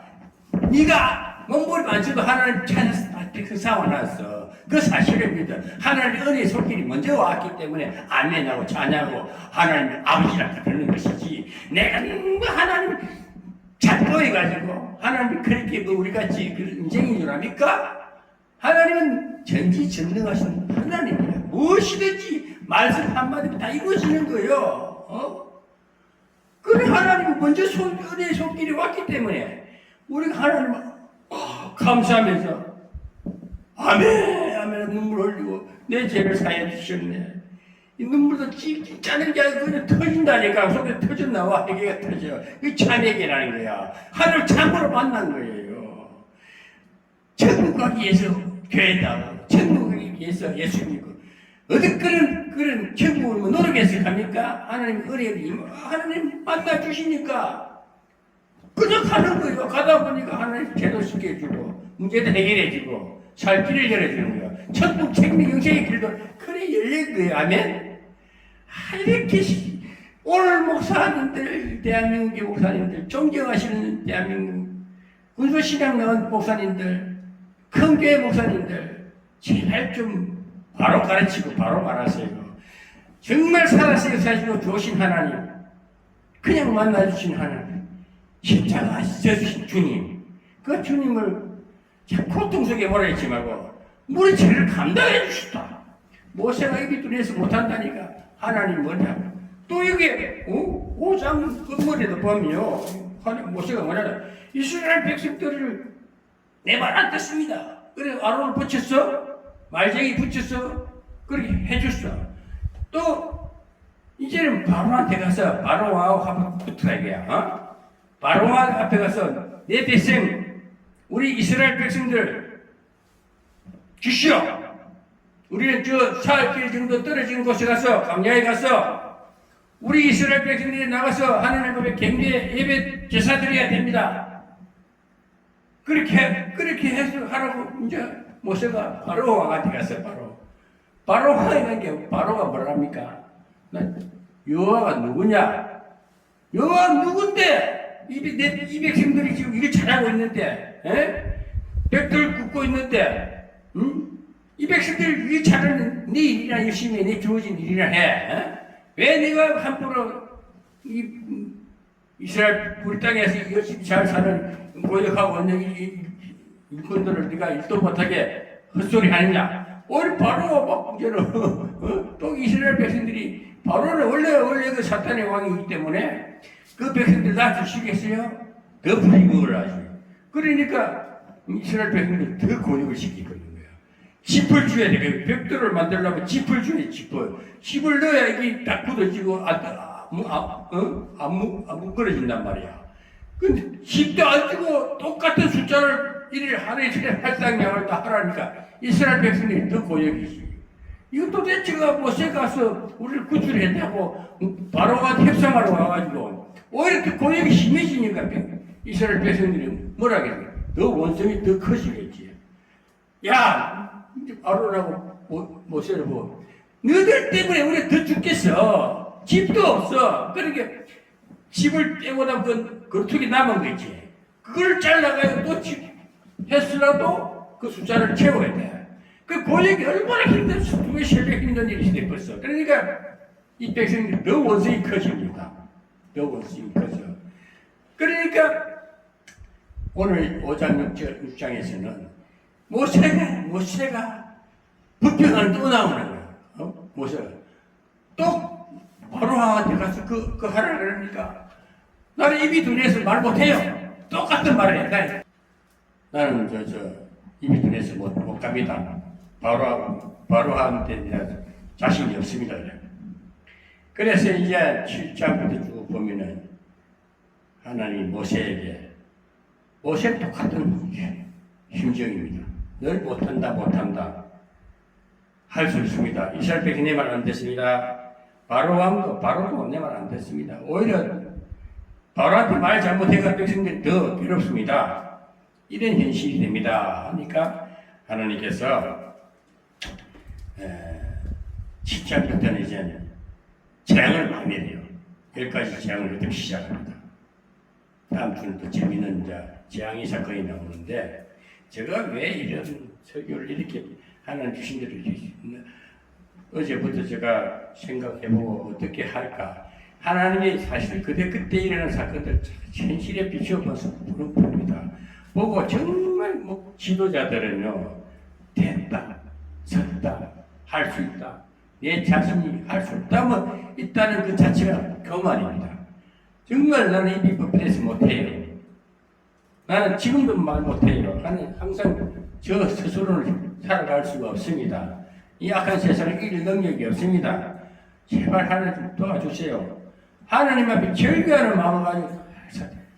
네가 몸부림 안 쳐도 하나님 찾아서 백성 사와놨어. 그 사실을 믿어. 하나님의 은혜의 손길이 먼저 왔기 때문에 아멘하고 찬양하고 하나님 아버지라 그러는 것이지. 내가 하나님 잘 보여가지고 하나님이 그렇게 우리같이 그런 인생인 줄 압니까? 하나님은 전지전능하신 하나님이야. 무엇이든지 말씀 한마디 다 이루어지는 거예요. 그래 하나님은 먼저 은혜의 손길이 왔기 때문에 우리가 하나님을 감사하면서 아멘 아멘 눈물 흘리고 내 죄를 사해 주셨네. 이 눈물도 찌찌 짜는 게 아니고 그냥 터진다니까. 속에 터져 나와. 회개가 터져. 이 참회개라는 거야. 하나님 참으로 만난 거예요. 천국 가기 위해서 교회다. 천국 가기 위해서 예수 믿고 어디 그런 천국을 노력해서 갑니까? 하나님 은혜를 하나님 만나 주시니까 그냥 가는 거예요. 가다 보니까 하나님 제도 시켜주고 문제도 해결해주고 살 길을 열어주는 거예요. 천국 생명 영생의 길도 그래 열린 거예요. 아멘. 이렇게 오늘 목사님들, 대한민국의 목사님들, 존경하시는 대한민국 군소신앙 나온 목사님들, 큰 교회 목사님들 제발 좀 바로 가르치고 바로 말하세요. 정말 살아서 역사하시고 좋으신 하나님, 그냥 만나주신 하나님, 십자가 져주신 주님, 그 주님을 고통 속에 몰아있지 말고 우리 죄를 감당해 주시다. 모세가 입이 뚫려서 못한다니까. 하나님 뭐냐고. 또 이게 5장 끝머리에도 보면요, 모세가 뭐냐면 이스라엘 백성들을 내 말 안 듣습니다. 그래 아론을 붙였어. 말쟁이 붙였어. 그렇게 해줬어. 또 이제는 바로한테 가서 바로하고 한번 붙어야 이게야. 바로 앞에 가서 내 백성, 우리 이스라엘 백성들 주시오. 우리는 저 사흘길 정도 떨어진 곳에 가서 광야에 가서 우리 이스라엘 백성들이 나가서 하나님 앞에 경배 예배 제사 드려야 됩니다. 그렇게 해서 하라고 이제 모세가 바로 왕한테 갔어요. 바로 왕에 간 게 바로가 뭐랍니까? 여호와가 누구냐? 여호와 누군데? 이 백성들이 지금 이걸 잘하고 있는데, 벽돌 굽고 있는데, 이 백성들 이 잘하는 네 일이나 열심히 해, 내 주어진 일이나 해. 왜 내가 함부로 이스라엘 우리 땅에서 열심히 잘 사는 모욕하고 있는 일꾼들을 네가 일도 못하게 헛소리 하느냐? 오히려 바로가 막 이제는 또 이스라엘 백성들이 바로는 원래 그 사탄의 왕이기 때문에 그 백성들 다 주시겠어요? 더 불이익을 하지. 그러니까 이스라엘 백성들 더 고역을 시키거든요. 짚을 줘야 돼. 벽돌을 만들려면 짚을 줘야 돼. 짚을 넣어야 이게 딱 굳어지고 안 뭉그러진단 말이야. 근데 짚도 안 주고 똑같은 숫자를 일일 하루에 할당량을 다 하라니까 이스라엘 백성들이 더 고역이지. 이거 도대체가 모세 가서 우리를 구출했다고 바로가 협상하러 와가지고 오히려 더 고역이 심해지니까 이스라엘 백성들이 뭐라겠어? 더 원성이 더 커지겠지. 야! 아론하고 모세를 보고 너희들 때문에 우리가 더 죽겠어. 집도 없어. 그러니까 집을 떼고다 그 거툭이 남은 거 있지. 그걸 잘라가지고 또 했으라도 그 숫자를 채워야 돼. 그 고역이 얼마나 힘든, 2배, 3배 힘든 일이 됐었어. 그러니까 이 백성들이 더 원성이 커집니다. 더 원성이 커져. 그러니까 오늘 5장 6장에서는 모세가 불평을 또 나오는 거야. 모세가 또 바로한테 가서 그 하라 그러니까 나는 입이 둔해서 말 못해요. 똑같은 말을 해. 나는 입이 둔해서 못 갑니다. 바로한테 자신이 없습니다. 그래서 이제 7장부터 쭉 보면은 하나님 모세에게 모세는 똑같은 문제. 심정입니다. 늘 못한다. 할 수 있습니다. 이스라엘 백성 내 말 안 듣습니다. 바로도 내 말 안 듣습니다. 오히려 바로한테 말 잘못해가 백성들이 더 괴롭습니다. 이런 현실이 됩니다. 하니까 하나님께서 7장부터는 이제 재앙을 막 내려요. 10가지 재앙을 그때 시작합니다. 다음 주는 또 재미있는 재앙이 사건이 나오는데, 제가 왜 이런 설교를 이렇게 하나님 주신 대로 어제부터 제가 생각해보고 어떻게 할까. 하나님이 사실 그때 일어난 사건들 현실에 비추어봐서 부릅니다. 보고 정말 지도자들은요, 됐다, 섰다, 할 수 있다, 내 자신이 할 수 없다면 있다는 그 자체가 교만입니다. 정말 나는 이 비법 패스 못해요. 나는 지금도 말 못해요. 나는 항상 저 스스로를 살아갈 수가 없습니다. 이 악한 세상을 이길 능력이 없습니다. 제발 하나님 좀 도와주세요. 하나님 앞에 절규하는 마음을 가지고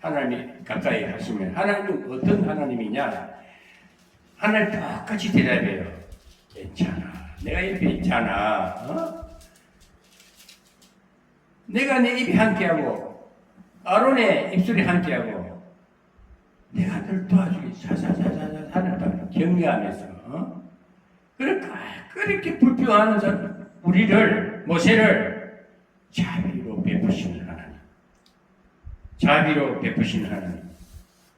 하나님이 가까이 하시면, 하나님은 어떤 하나님이냐? 하나님 똑같이 대답해요. 괜찮아. 내가 옆에 있잖아. 내가 내 입이 함께하고 아론의 입술이 함께하고 내가 늘 도와주기 사사사사사 하는 격려하면서 그렇게 불평하는 사람 우리를 모세를 자비로 베푸시는 하나님, 자비로 베푸시는 하나님,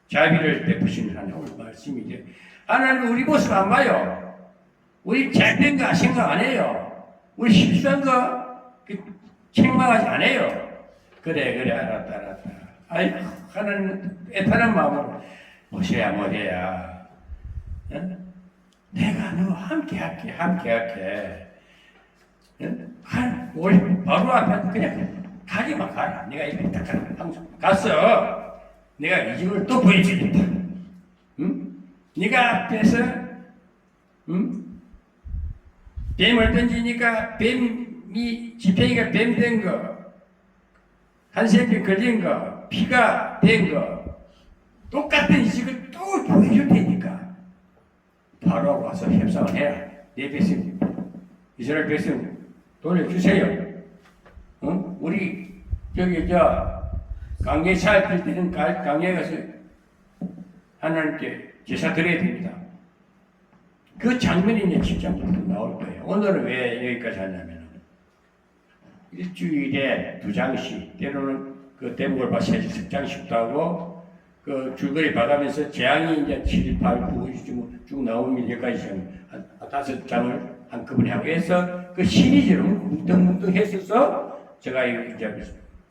자비를 베푸시는 하나님. 오늘 말씀이죠. 하나님 우리 모습 안 봐요. 우리 잘된 거 생각 안 해요. 우리 실수한 거 책망하지 안 해요. 그래 알았다. 아이고 하나님 애타는 마음으로 모세야 내가 너 함께 할게. 우리 바로 앞에 그냥 가기만 가라. 내가 이렇게 딱 항상 갔어. 내가 이 집을 또 보여주겠다. 네가 앞에서 뱀을 던지니까 뱀이 지팡이가 뱀 된 거, 한센병 걸린 거, 피가 된 거, 똑같은 이식을 또 보여줄 테니까 바로 와서 협상을 해라. 내 백성, 이스라엘 백성 돌려주세요. 우리 저기 강에 살필 때는 강에 가서 하나님께 제사 드려야 됩니다. 그 장면이 이제 7장부터 나올 거예요. 오늘은 왜 여기까지 하냐면 일주일에 2장씩, 때로는 그 대목을 봐서 10장씩도 하고, 그 줄거리 봐가면서 재앙이 이제 7, 8, 9 쭉 나오면 여기까지 한 5장을 한꺼번에 하고 해서 그 시리즈로 뭉뚱뭉뚱 했어서 제가 이제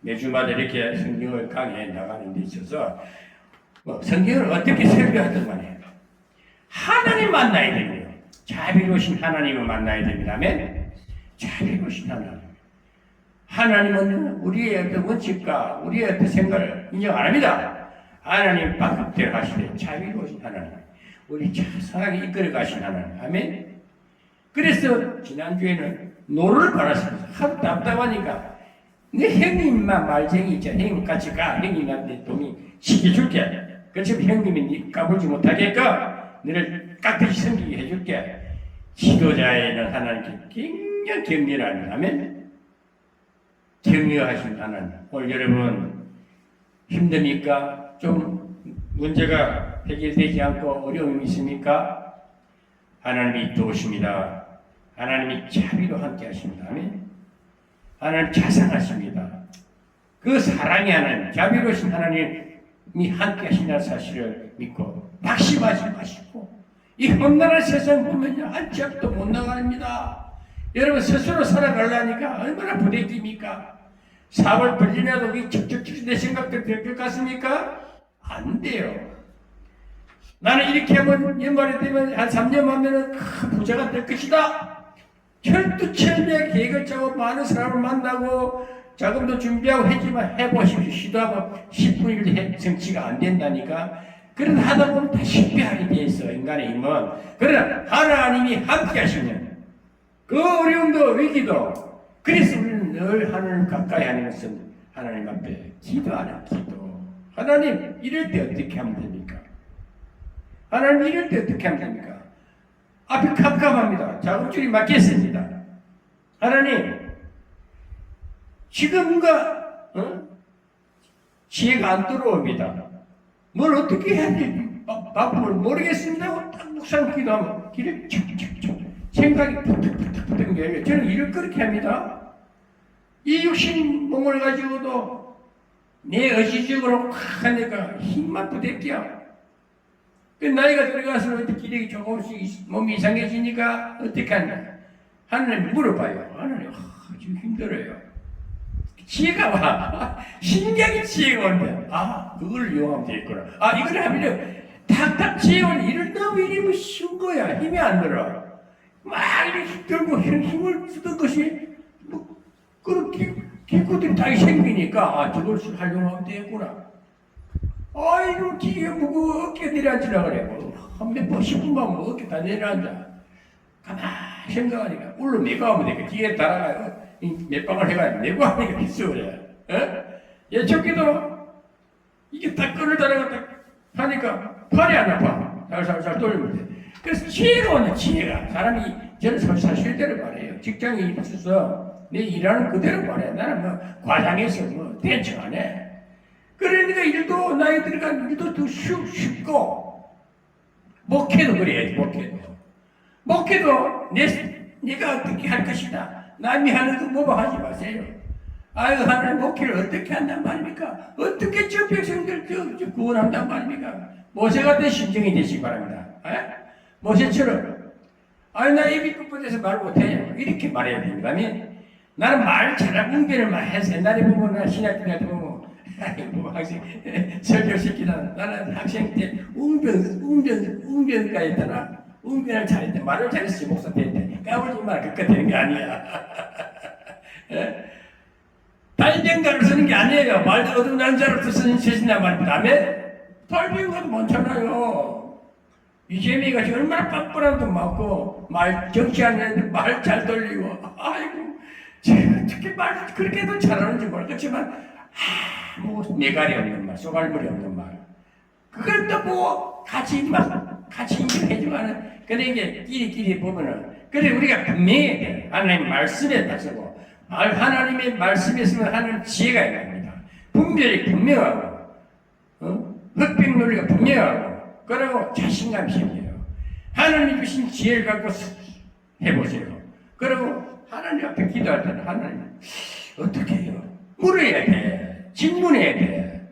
매주마다 이렇게 성경을 강의해 나가는 데 있어서 성경을 어떻게 설교하든 간에 하나님 만나야 됩니다. 자비로우신 하나님을 만나야 됩니다. 아멘. 자비로우신 하나님. 하나님은 우리의 어떤 원칙과 우리의 어떤 생각을 인정 안 합니다. 하나님 바깥대로 하시되 자비로우신 하나님, 우리 자상하게 이끌어 가신 하나님. 아멘. 그래서 지난주에는 노를 받았습니다. 하도 답답하니까 내 형님만 말쟁이 있잖아. 형님 같이 가. 형님한테 동의 시켜줄게. 그렇지만 형님이 네 까불지 못하게끔 너를 깍듯이 섬기게 해줄게. 지도자에는 하나님께 굉장히 격려하는, 아멘. 격려하신 하나님. 오늘 여러분 힘듭니까? 좀 문제가 해결되지 않고 어려움이 있습니까? 하나님이 도우십니다. 하나님이 자비로 함께 하십니다. 아멘. 하나님 자상하십니다. 그 사랑의 하나님, 자비로우신 하나님이 함께 하신다는 사실을 믿고 낙심하지 마시고, 이 험난한 세상 보면요, 한 짝도 못 나갑니다. 여러분 스스로 살아가려니까 얼마나 부대끼입니까? 사월 벌리나도 척척척 내 생각들 될 것 같습니까? 안 돼요. 나는 이렇게 하면 연말이 되면 한 3년 하면은 큰 부자가 될 것이다. 철두철미하게 계획을 짜고 많은 사람을 만나고 자금도 준비하고 했지만 해보십시오. 시도하고 10분 1도 성취가 안 된다니까. 그런 하다 보면 다 실패하게 돼 있어, 인간의 힘은. 그러나 하나님이 함께 하시면 그 어려움도 위기도, 그래서 우리는 늘 하나님 가까이 하는 것은 하나님 앞에 기도하는 기도. 하나님 이럴 때 어떻게 하면 됩니까? 하나님 이럴 때 어떻게 하면 됩니까? 앞이 캄캄합니다. 자국줄이 막혔습니다. 하나님, 지금 뭔가 지혜가 안 들어옵니다. 뭘 어떻게 해야 될지 바쁨을 모르겠습니다 하고 딱 묵상 기도하면 길을 척척척 생각이 푸득푸득푸득 열려요. 저는 일을 그렇게 합니다. 이 육신 몸을 가지고도 내 의지적으로 확 하니까 힘만 부대껴. 그 나이가 들어가서 기력이 조금씩 몸이 이상해지니까 어떻게 하냐. 하나님 물어봐요. 하나님 지금 힘들어요. 지혜가 와. 신기하게 지혜가 온대. 그걸 이용하면 되겠구나. 이걸 하면 탁탁 지혜가 오는 일을 너무 이리 쉬운 거야. 힘이 안 들어. 막 이렇게 힘들고 힘을 쓰던 것이 그렇게 기구들이 딱 생기니까 저걸 활용하면 되겠구나. 이거 기계 무거워 어깨 내려앉으라 그래. 몇 번 10분만 뭐 어깨 다 내려앉아. 가만히 생각하니까 물로 메고 하면 되겠다. 뒤에 달아가요. 몇 방을 해가지고 메고 하니까 있어 그래. 예초기도 이게 딱 끈을 달아가 하니까 팔이 안 아파. 살살살 돌리면 돼. 그래서 지혜가 오네. 지혜가. 사람이 저는 사실대로 말해요. 직장에 있어서 내 일하는 그대로 말해. 나는 뭐 과장해서 뭐 대충 안 해. 그러니까 일도 나이 들어간 일도 더 쉽고 목회도 그래야지. 목회도 내가 어떻게 할 것이다. 남이 하는 거 모방하지 마세요. 하나님 목회를 어떻게 한단 말입니까? 어떻게 저 백성들 구원한단 말입니까? 모세 같은 심정이 되시기 바랍니다. 모세처럼 나 입이 뻣뻣해서 말 못해요. 이렇게 말해야 됩니다. 나는 말 잘하고 웅변을 많이 해서 옛날에 보면 나 신학교 때 보면 학생 설교시키다 나는 학생 때 웅변가 했더라. 웅변을 잘했대. 말을 잘했지 목사 때인데 까불지 말 그까 되는 게 아니야. 달변가를 쓰는 게 아니에요. 말도 어둠난 자로서 쓰신단 말입니다. 달변가도 많잖아요. 이재명이가 지금 얼마나 뻔뻔한 돈 많고 말 정치하는 말 잘 돌리고 특히 말 그렇게도 잘하는지 모르겠지만 매갈이 없는 말, 쏘갈물이 없는 말. 그걸 또 뭐 같이 인정해주면은 그래 이게 끼리끼리 보면은 그래 우리가 분명해야 돼. 하나님 말씀에 따르고 하나님의 말씀에 있으면 하나님 지혜가 있습니다. 분별이 분명하고 흑백 논리가 분명하고 그리고 자신감이 생겨요. 하나님 주신 지혜를 갖고 해보세요. 그리고 하나님 앞에 기도할 때는 하나님 어떻게 해요? 물어야 돼. 질문해야 돼.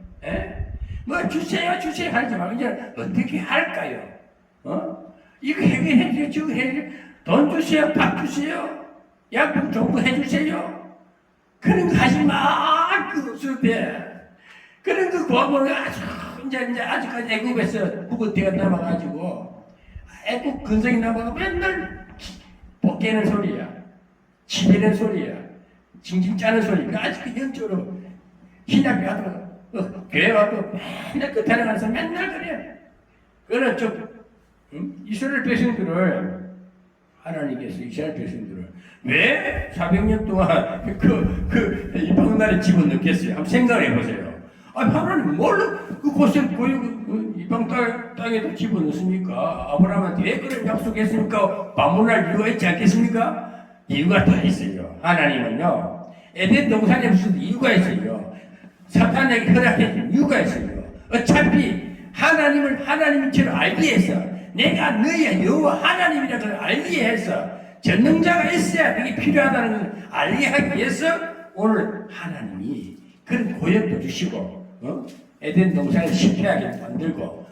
뭐 주세요 하지 말고 이제 어떻게 할까요? 이거 해결해 주세요. 저거 해결해 돈 주세요. 밥 주세요. 약국 정부 해주세요. 그런 거 하지 마. 그 없을 때. 그런 거 구하고는 이제 아직까지 애국에서 북어대가 남아가지고 애국 근성이 남아가지고 맨날 벗기는 소리야. 치대는 소리야. 징징 짜는 소리야. 아직 그 영적으로 신학교 와도 교회 와도 맨날 끝에 가서 맨날 그래. 그런 이스라엘 백성들을 하나님께서 이스라엘 백성들을 왜 400년 동안 이방 나라에 집어넣겠어요? 한번 생각을 해보세요. 하나님 뭘로 그 고생 고유 이방 땅에도 집어넣습니까? 아브라함한테 왜 그런 약속했습니까? 방문할 이유가 있지 않겠습니까? 이유가 다 있어요. 하나님은요 에덴 동산에 무슨 이유가 있어요. 사탄에게 허락해 준 이유가 있어요. 어차피 하나님을 하나님처럼 알기 위해서 내가 너희의 여호와 하나님이라는 걸 알기 위해서 전능자가 있어야 그게 필요하다는 것을 알게 하기 위해서 오늘 하나님이 그런 고역도 주시고 에덴 동산을 실패하게 만들고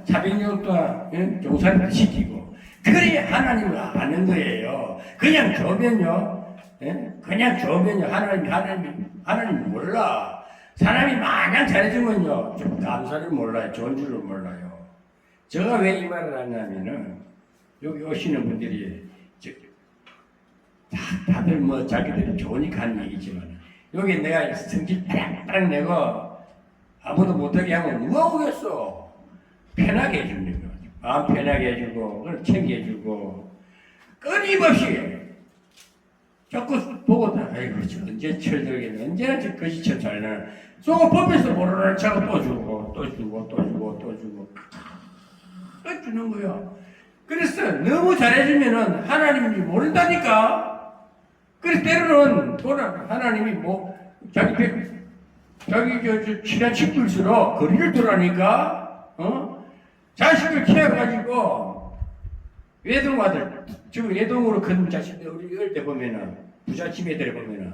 400년 동안 종살이도 시키고 그래야 하나님을 아는 거예요. 그냥 줘면요 하나님 몰라. 사람이 마냥 잘해주면요 좀 감사를 몰라요. 좋은 줄을 몰라요. 제가 왜 이 말을 하냐면은 여기 오시는 분들이 다들 뭐 자기들이 좋으니까 하는 얘기지만 여기 내가 성질 딱 내고 아무도 못하게 하면 누가 오겠어. 편하게 해주는 거. 마음 편하게 해주고 챙겨주고 끊임없이 자꾸 보고 아이고 언제 철들겠네. 언제나 저 거시처럼 잘 나는 쏘고 법에서 모르는 차고 또 주고 주는 거예요. 그래서 너무 잘해주면은 하나님인지 모른다니까. 그래서 때로는 하나님이 뭐 자기 친한 친구일수록 거리를 두라니까. 자식을 키워가지고 외동아들, 지금 외동으로 큰 자식들 우리 어릴 때 보면은 부잣집 애들 보면은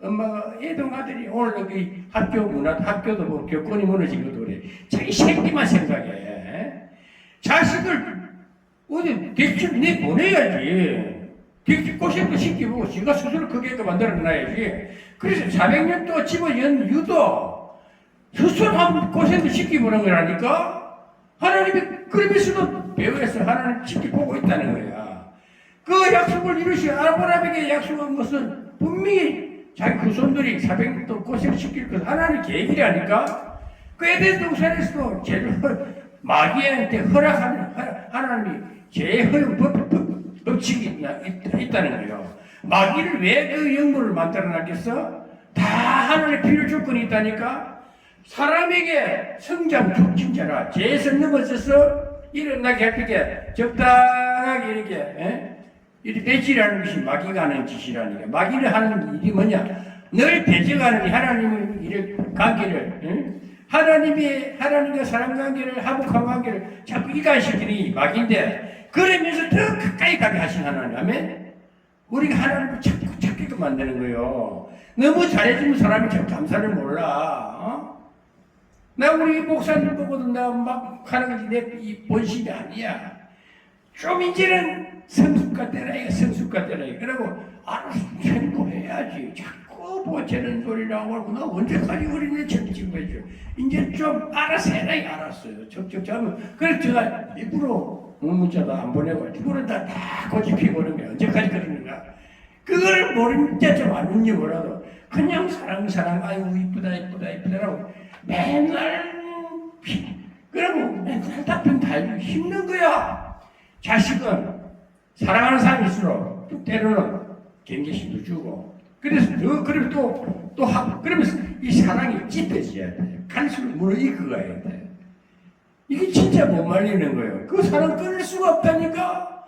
엄마가 애동아들이 오늘 여기 학교도 뭐 교권이 무너진 것도 그래. 자기 새끼만 생각해. 자식을 어디 객집 내보내야지. 객집 고생도 시키고 지가 스스로 크게 만들어놔야지. 그래서 400년 동안 집어연 유도 스스로 한 고생도 시키보는 거라니까. 하나님이 그러면서도 배우에서 하나님 지켜보고 있다는 거야. 그 약속을 이루시 아브라함에게 약속한 것은 분명히 자기 후손들이 400년 동안 고생시킬 것 하나님 계획이라니까. 그 에덴 동산에서도 마귀한테 허락하는 하나님이 제허용 법칙이 있다는 거예요. 마귀를 왜 그 영물을 만들어놨겠어? 다 하나님의 필요 조건이 있다니까. 사람에게 성장 촉진자라 죄에서 넘어져서 일어나게 할 때게 적당하게 이렇게 배치라는 것이 마귀가 하는 짓이라니까. 마귀를 하는 일이 뭐냐? 늘 배제하는 하나님의 이를 관계를 하나님과 사람 관계를 화목한 관계를 자꾸 이간시키니 마귀인데, 그러면서 더 가까이 가게 하신 하나님. 아멘? 우리가 하나님을 자꾸 찾게끔 만드는 거예요. 너무 잘해주는 사람이 참 감사를 몰라. 나 우리 목사님 보고도 나 막 하는 것이 내 이 본심이 아니야. 좀 이제는 성숙가 때라 성숙가 때라. 그러고 알아서 참고해야지. 자꾸 보채는 소리라고 하고 나 언제까지 어린애 책임지고 해줘. 이제 좀 알아서 해라. 알았어요. 적적하면 그래서 제가 일부러 문자도 안 보내고 일부러 다 고집히고 그러는 거야. 언제까지 그러는가. 그걸 모르는 좀 아는지 몰라도 그냥 사랑 아이고 이쁘다라고 맨날 그러고 맨날 답변 다 해주고 힘든 거야. 자식은 사랑하는 사람일수록 때로는 경계심도 주고 그래서 그러면서 이 사랑이 찝혀져야 돼. 갈수록 물어 이끌어야 돼. 이게 진짜 못 말리는 거예요. 그 사랑 끊을 수가 없다니까.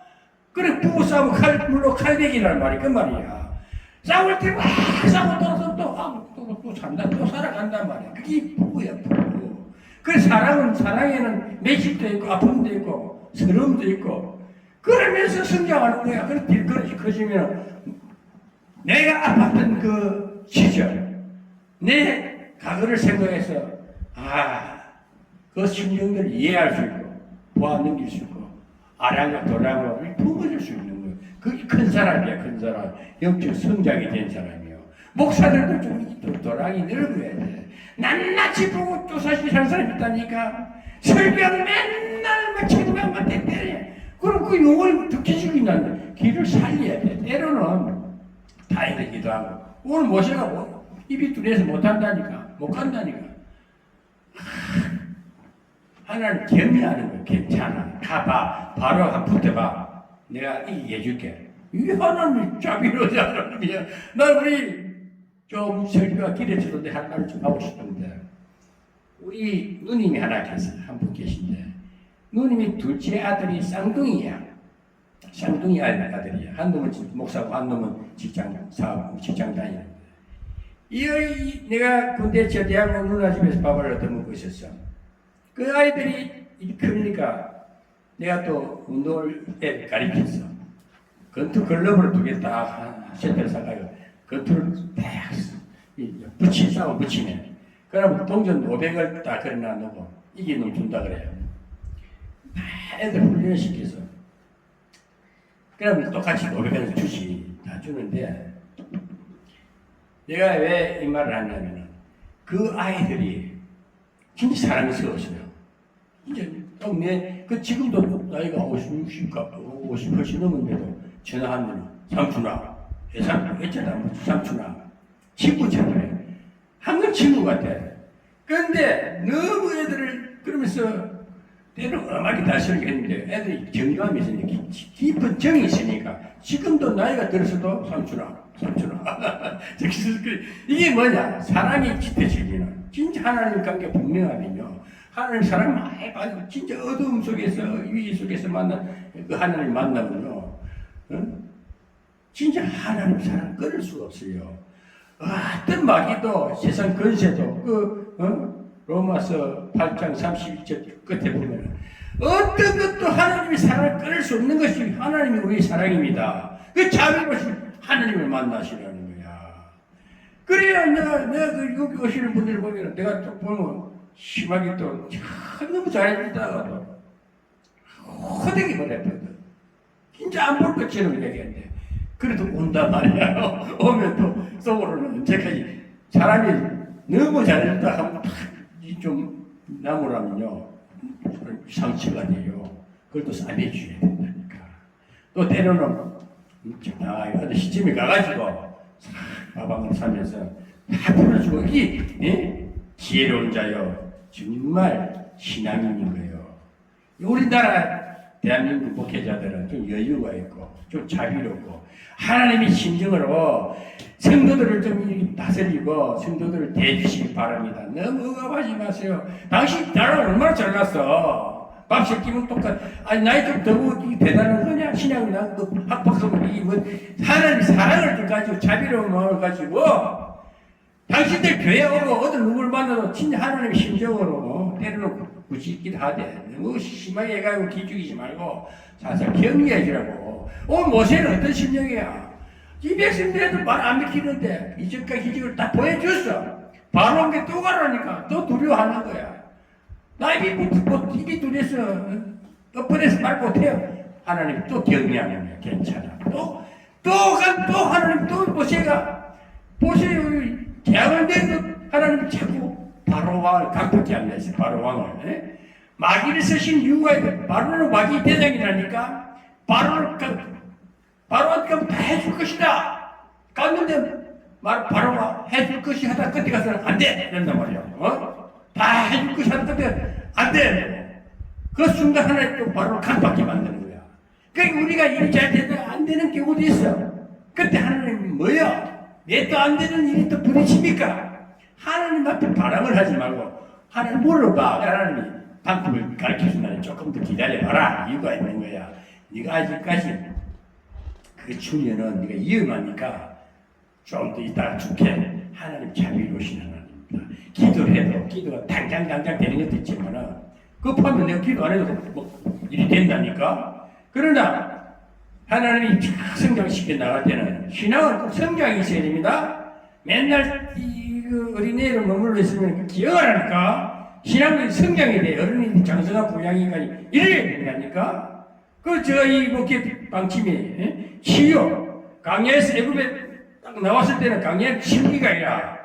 그래 부부싸움 물로 칼대기라는 말이 그 말이야. 싸울 때 막 싸우고 또 산다 또 살아간단 말이야. 그게 부부야 부부. 그 사랑에는 매실도 있고 아픔도 있고 서러움도 있고 그러면서 성장하는 거야. 그렇게 커지면 내가 아팠던 그 시절 내 과거를 생각해서 그 심정들을 이해할 수 있고 보아 넘길 수 있고 아랑과 도랑을 품어줄 수 있는 거예요. 그게 큰 사람이야. 큰 사람. 영적 성장이 된 사람이요. 목사들도 좀 도랑이 넓어야 돼. 낱낱이 보고 또 사실 한 사람이 있다니까. 설교는 맨날 막 책임만 때려. 그럼 그 용어를 듣기 싫긴한데 길을 살려야 돼. 때로는 다행이기도 하고 오늘 모셔가고 입이 뚫려서 못한다니까. 못 간다니까. 하나님 격려하는 거야. 괜찮아. 가봐. 바로 한 붙어봐. 내가 이기게 해줄게. 이 하나님 자비로운 하나님이야. 난 우리 좀 설교가 길에 들었는데 할 말을 좀 하고 싶은데 우리 누님이 하나 계세요. 한 분 계신데 누님이 둘째 아들이 쌍둥이야. 쌍둥이 아들이야. 한 놈은 목사고 한 놈은 직장 다니는데 내가 군대 제대하고 누나 집에서 밥을 얻어먹고 있었어. 그 아이들이 크니까 내가 또 운동을 가르쳤어. 건투 글러브를 2개 딱 세트를 사가지고 건투를 딱 싸움 붙이네. 그러면 동전 500을 딱 그려놔 놓고 이게 놈 준다 그래요. 애들 훈련시켜서 그러면 똑같이 500을 다 주는데 내가 왜 이 말을 하냐면은 그 아이들이 진짜 사랑스러웠어요. 이제 지금도 나이가 50 훨씬 넘은데도 전화하면 삼촌아, 삼촌아, 친구처럼 해. 항상 친구 같아. 그런데 너무 애들을 그러면서 때로 엄하게 다스리게 했는데 애들이 정감이 있으니까 깊은 정이 있으니까 지금도 나이가 들어서도 삼촌아. 이게 뭐냐? 사랑이 짙어지기는 진짜 하나님 관계 분명하면요. 하나님 사랑 많이 받고 진짜 어두움 속에서 위기 속에서 만난 그 하나님 만나면요, 진짜 하나님 사랑 끊을 수가 없어요. 어떤 마귀도 세상 근세도 로마서 8장 31절 끝에 보면 어떤 것도 하나님의 사랑을 끊을 수 없는 것이 하나님이 우리의 사랑입니다. 그 자비로신 하나님을 만나시라는 거야. 그래야 내가 여기 오시는 분들 보면 내가 또 보면 심하게 또 너무 잘해준다가 호되게 보냈거든. 진짜 안 볼 것처럼 얘기했는데 그래도 온단 말이야. 오면 또 속으로는 언제까지 사람이 너무 잘해준다 하면 좀 나무라면요 상처가 돼요. 그걸 또 싸매줘야 된다니까. 또 때로는 어느 시점에 가가지고 가방을 사면서 다 풀어주고 이게 지혜로운 자요 정말 신앙인인 거예요. 우리나라 대한민국 목회자들은 좀 여유가 있고 좀 자비롭고 하나님의 심정으로 성도들을 좀 다스리고 성도들을 대주시기 바랍니다. 너무 억압하지 마세요. 당신 나라 얼마나 잘났어. 밥 끼면 똑같. 아니 나이 좀 더고 대단한 거냐? 신앙이 나그 학박성은 이게 뭐 하나님 사랑을 좀 가지고 자비로운 마음을 가지고 당신들 교회 오고 어떤 누굴 만나도 진짜 하나님의 심정으로 때로는 굳이기도 하되 너무 심하게 해가지고 기죽이지 말고 살살 격려해 주라고. 모세는 어떤 심정이야? 이 백성들도 말 안 믿기는데 이전과 기적을 딱 보여줬어. 바로 온게 또 가라니까 또 두려워하는 거야. 나 입이 두려서 엎어내서 말 못해요. 하나님 또 격려하는 거야. 괜찮아. 또 하나님 또 모세가 보세요. 대학을 내도 하나님 자꾸 바로 왕을 강폭히 안 냈어요. 바로 왕을. 마귀를 쓰신 이유가 있고 바로는 마귀 대장이라니까 바로한테 다 해줄 것이다. 갔는데 바로가 해줄 것이 하다 끝에 가서는 안 돼. 이런단 말이야. 다 해줄 것이 하다 끝에 안 돼. 그 순간 하나님 또 바로를 강박하게 만드는 거야. 그러니까 우리가 일이 잘 되다 안 되는 경우도 있어. 그때 하나님이 뭐야? 내 또 안 되는 일이 또 부딪힙니까? 하나님 앞에 바람을 하지 말고 하나님 물어봐. 하나님이 방법을 가르쳐준다니 조금 더 기다려봐라. 이유가 있는 거야. 네가 아직까지 그게 주면은 네가 위험하니까 좀 더 이따가 죽게. 하나님 자비로우신 하나님입니다. 기도를 해도 기도가 당장 되는 것도 있지만은 급하면 내가 기도 안 해도 뭐 일이 된다니까. 그러나 하나님이 성장시켜 나갈 때는 신앙은 꼭 성장이 있어야 됩니다. 맨날 그 어린애로 머물러 있으면 기억을 하니까 신앙은 성장이 돼. 어린이들이 장성한 고양이까지 이래야 된다니까. 저희 목회 방침이 치유. 강야에서 애굽에 딱 나왔을 때는 강야는 치유가 아니라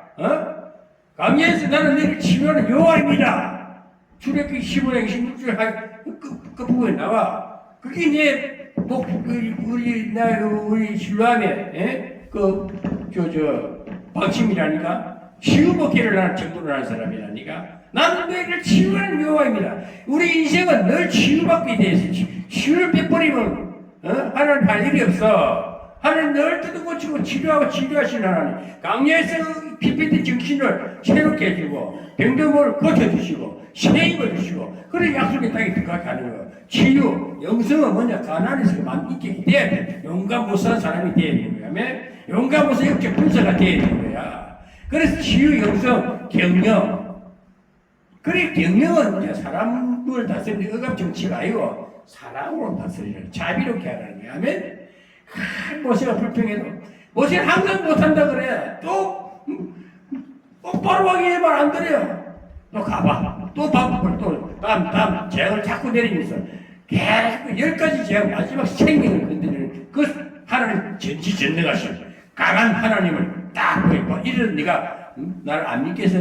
강야에서 나는 너를 치유하는 여호와입니다. 출애굽기 15장 16절 그 부분에 나와. 그게 내 우리 신라함의 방침이라니까. 치유 목회를 나는 전부를 하는 사람이라니까. 나는 너희를 치유하는 여호와입니다. 우리 인생은 늘 치유받게 돼 있어. 치유를 빼버리면 하나님 할 일이 없어. 하나님 늘 뜯어고치고 치료하고 치료하시는 하나님. 강야에서 피폐된 정신을 새롭게 해주고 병들을 고쳐주시고 새 입어주시고 그런 약속의 땅에 들어가게 하는 거예요. 치유, 영성은 뭐냐? 가난에서 인격이 돼야 돼. 용감 못사는 사람이 돼야 되는 거야. 용감 못사 영적 분사가 돼야 되는 거야. 그래서 치유, 영성, 경영. 그래 경영은 이제 사람을 다스리는 억압 정치가 아니고 사랑으로 다스리는 자비롭게 하라는 거야. 아멘. 모세가 불평해도 모세는 항상 못한다 그래. 또 바로 왕이 말 안 들어요. 또 가봐. 또 바꾸고 또 다음 재앙을 자꾸 내리면서 계속 10가지 재앙 마지막 생명을 건드리는 그 하나님 전지전능하신 강한 하나님을 딱 보이고 이런 네가 나를 안 믿게 해서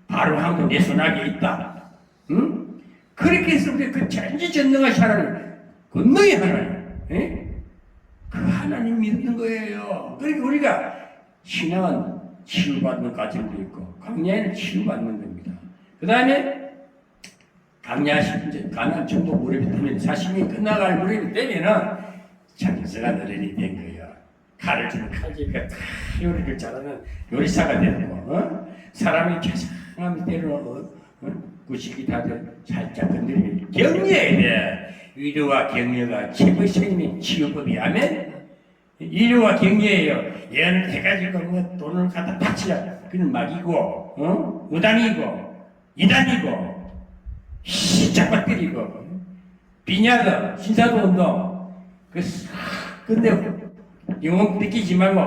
바로 왕도 내 손아귀에 있다. 응? 그렇게 해서 우리 그 전지전능하신 하나님 건너의 하나님 그 하나님 믿는 거예요. 그러니까 우리가 신앙은 치유받는 과정도 있고 강야에는 치유받는 겁니다. 그 다음에 강야시 가난 정복 무렵이 되면 사심이 끝나갈 무렵이 되면은 장성한 어른이 된 거예요. 칼을 주는 칼질가 다 요리를 잘하는 요리사가 되는 거. 사람이 자상함이 때로는 구식이 다들 살짝 건드리면 격려해야 돼. 위로와 격려가 최고의 선생님의 치유법이 아멘. 위로와 격려예요. 얘는 해가지고 뭐 돈을 갖다 바치라. 그는 막이고, 무당이고, 이단이고, 시작만 때리고, 비냐드, 신사도 운동, 근데 영혼 뺏기지 말고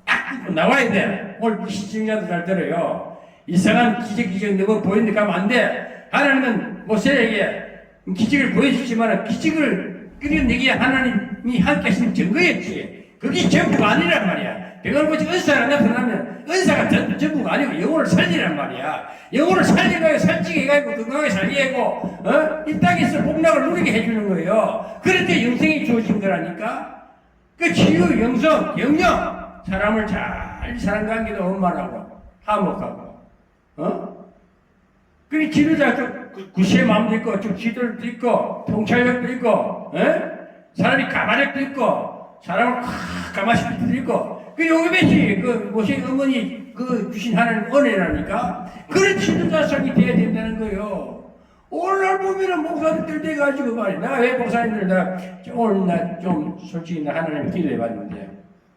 딱 끊고 나와야 돼. 오늘 시청자도 잘 들어요. 이상한 기적 너무 보이는데 가면 안 돼. 하나님은 모세에게 기적을 보여주지만 기적을 끌어내기에 하나님이 함께 하시는 증거였지. 그게 전부가 아니란 말이야. 백월고지 은사가 나타나면 은사가 전부가 아니고 영혼을 살리란 말이야. 영혼을 살리고 살찌게 해가지고 건강하게 살게 하고 이 땅에서 복락을 누리게 해주는 거예요. 그럴 때 영생이 주어진 거라니까. 그 치유, 영성, 영영 사람을 잘 사랑관계도 원만하고 화목하고 그게 지도자 구시의 마음도 있고 좀 지도력도 있고 통찰력도 있고 사람이 가마력도 있고 사람을 가마시킬 수도 있고 그 요즘에 그 모세 어머니 그 주신 하나님 은혜라니까 그런 지도자성이 돼야 된다는 거예요. 오늘날 보면은 목사님들 돼가지고 말이야. 내가 왜 목사님들 내가 오늘 나 좀 솔직히 나 하나님 기도해봤는데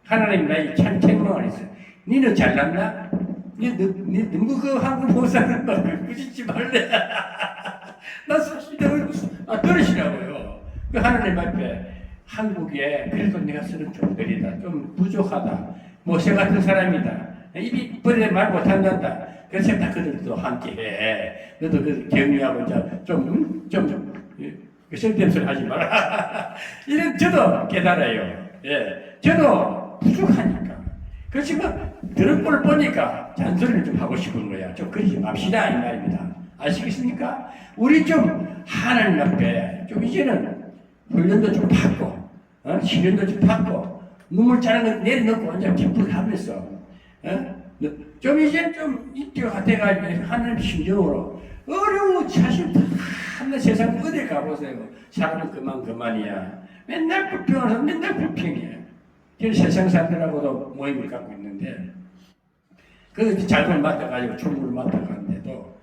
하나님 나에게 참 책망을 했어요. 니는 잘났나? 니 너무 그 한국 목사님 말 꾸짖지 말래. 나 사실 들으시라고요. 그 하나님 앞에 한국에 그래도 내가 쓰는 좀 느리다, 좀 부족하다, 모세 같은 사람이다, 입이 뻔히 말 못한단다. 그래서 다 그들도 함께 해. 너도 그 격려하고 좀 쓸데없는 소리 하지 마라. 이런 저도 깨달아요. 예, 저도 부족하니까. 그렇지만 들은 걸 보니까 잔소리를 좀 하고 싶은 거야. 좀 그러지 맙시다 이 말입니다. 아시겠습니까? 우리 좀 하나님 앞에 좀 이제는 훈련도 좀 받고, 시련도 좀 받고, 눈물 자는 거 내려놓고 완전 기쁘게 하면서, 좀 이제 좀 인기가 돼가지고 하나님 심정으로 어려워 사실 다 세상 어디 가보세요. 사람은 그만이야. 맨날 불평해서 맨날 불평해. 그래서 세상 사람들하고도 모임을 갖고 있는데 그 잘못 맡아가지고 충고를 맡아가는데도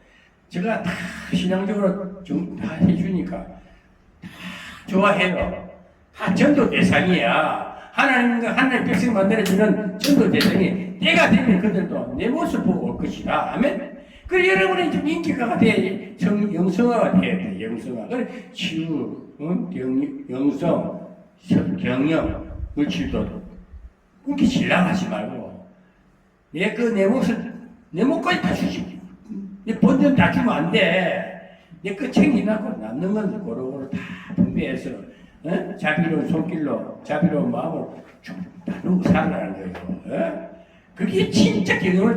제가 다 신앙적으로 좀 다 해주니까 다 좋아해요. 다 전도 대상이야. 하나님 백성 만들어주는 전도 대상이 때가 되면 그들도 내 모습 보고 올 것이다. 아멘. 그래 여러분이 좀 인기가가 돼야지 영성화가 돼야 돼. 영성화. 그래 치유, 영성, 경영, 물질도 그렇게 신랑하지 말고 내 모습 내 목까지 다 주지. 내 본전 다 주면 안 돼. 내 거 챙기나고 남는 건 고루고루 다 분배해서 자비로운 손길로 자비로운 마음으로 쭉 나누고 살아라는 거예요. 그게 진짜 경영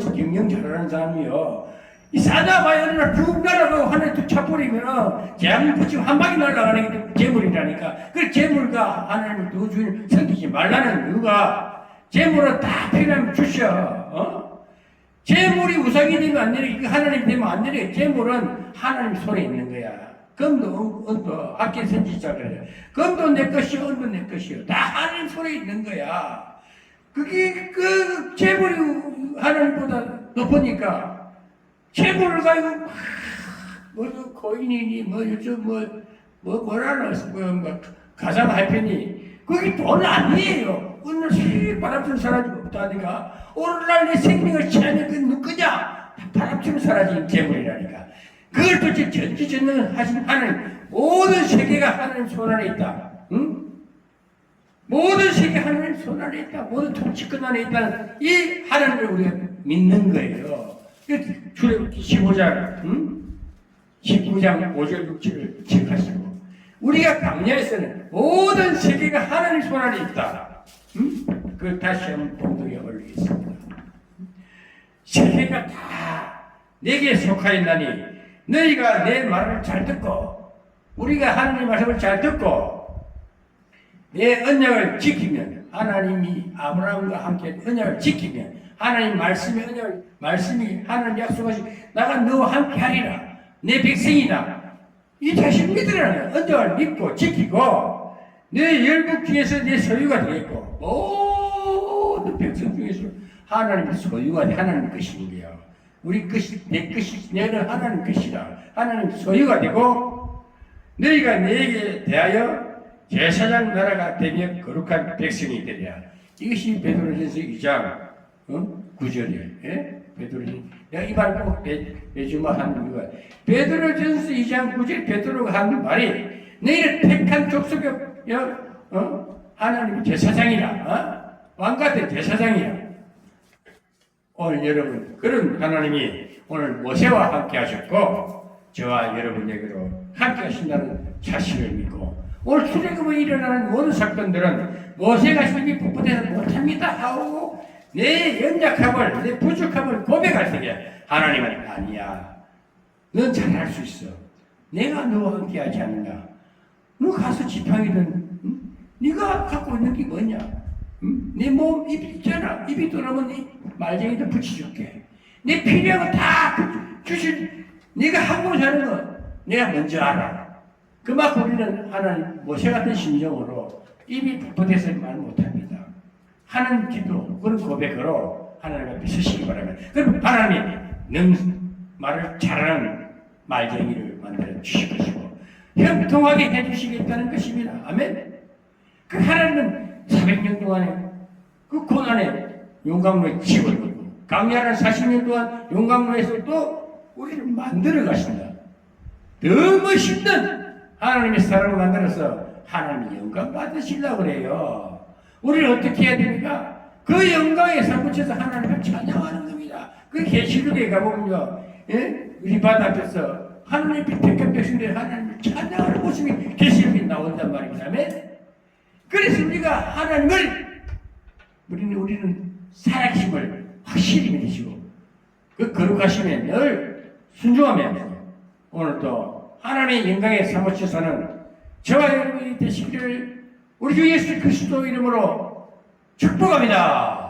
잘하는 사람이요. 이 사자가 어느 날 쭉 날아가고 하늘에 툭 차버리면 재앙을 붙이고 한 방에 날아가는 게 재물이라니까. 그 재물과 하나님을 두 주인 섬기지 말라는 이유가 재물은 다 필요하면 주셔. 재물이 우상이 되면 안 되는 하나님 되면 안 되는 재물은 하나님 손에 있는 거야. 금도 은도 아끼 선지자 그래. 금도 내 것이요 은도 내 것이요. 다 하나님 손에 있는 거야. 그게 그 재물이 하나님보다 높으니까 재물을 가지고 뭐 코인이니 뭐 요즘 뭐라는 가상화폐니 그게 돈 아니에요. 오늘 씩 바람처럼 사라지고 없다니까. 오늘날 내 생명을 취하는 그 누구냐? 바람처럼 사라진 재물이라니까. 그걸 도대체 전지전능하신 하나님 모든 세계가 하나님 손 안에 있다. 응? 모든 세계 하나님 손 안에 있다. 모든 통치권 안에 있다는 이 하나님을 우리가 믿는 거예요. 출애굽기 15장, 19장 5절 6절을 체크하시고 우리가 광야에서는 모든 세계가 하나님 손 안에 있다. 그걸 다시 한번 봉독에 올리겠습니다. 세계가 다 내게 속하였나니 너희가 내 말을 잘 듣고 우리가 하나님 말씀을 잘 듣고 내 언약을 지키면 하나님이 아브라함과 함께 언약을 지키면 하나님 말씀의 언약을 말씀이 하나님 약속하신 나가 너와 함께 하리라 내 백성이다 이 자신 믿으라는 언약을 믿고 지키고 내 열국 중에서 내 소유가 되겠고 모든 백성 중에서 하나님의 소유가 하나님 것인 거야. 우리 것이, 내 것이, 너는 하나님 것이다. 하나님 소유가 되고, 너희가 내게 대하여 제사장 나라가 되며 거룩한 백성이 되리라. 이것이 베드로전서 2장 9절이에요. 예? 베드로전서. 내가 이 말을 꼭 매주마 하는 이유가 베드로전서 2장 9절 베드로가 하는 말이 너희는 택한 족속의 하나님의 제사장이라. 왕 같은 제사장이야. 오늘 여러분 그런 하나님이 오늘 모세와 함께 하셨고 저와 여러분에게로 함께 하신다는 사실을 믿고 오늘 출애굽에 일어나는 모든 사건들은 모세가 신이 북부대서 못합니다 하고 내 연약함을 내 부족함을 고백할 때에 하나님은 아니야. 넌 잘할 수 있어. 내가 너와 함께 하지 않느냐. 너 가서 지팡이든 네가 갖고 있는 게 뭐냐. 내 몸 입이 있잖아. 입이 돌아오면 네 말쟁이도 붙여줄게. 내 필요한 거 다 주실 네가 하고 사는 거 내가 먼저 알아. 그만큼 우리는 하나님 모세 같은 심정으로 입이 북돋해서 말 못합니다. 하는 기도 그런 고백으로 하나님 앞에 서시기 바랍니다. 그럼 하나님이 는 말을 잘하는 말쟁이를 만들어 주실 것이고 형통하게 해주시겠다는 것입니다. 아멘. 그 하나님은 400년 동안에 그 고난에 용광로에 집어넣고 강야를 40년 동안 용광로에서 또 우리를 만들어 가신다. 더 멋있는 하나님의 사람을 만들어서 하나님이 영광 받으시려고 그래요. 우리를 어떻게 해야 됩니까? 그 영광에 사무쳐서 하나님을 찬양하는 겁니다. 그 계시록에 가보면요. 예? 우리 바다 앞에서 하나님의 택한 백성들이 하나님을 찬양하는 모습이 계시록에 나온단 말입니다. 그래서 우리가 하나님을 우리는 살아계심을 확실히 믿으시고 그 거룩하심에 늘 순종하며 오늘도 하나님의 영광에 사무쳐서는 저와 여러분이 되시기를 우리 주 예수 그리스도 이름으로 축복합니다.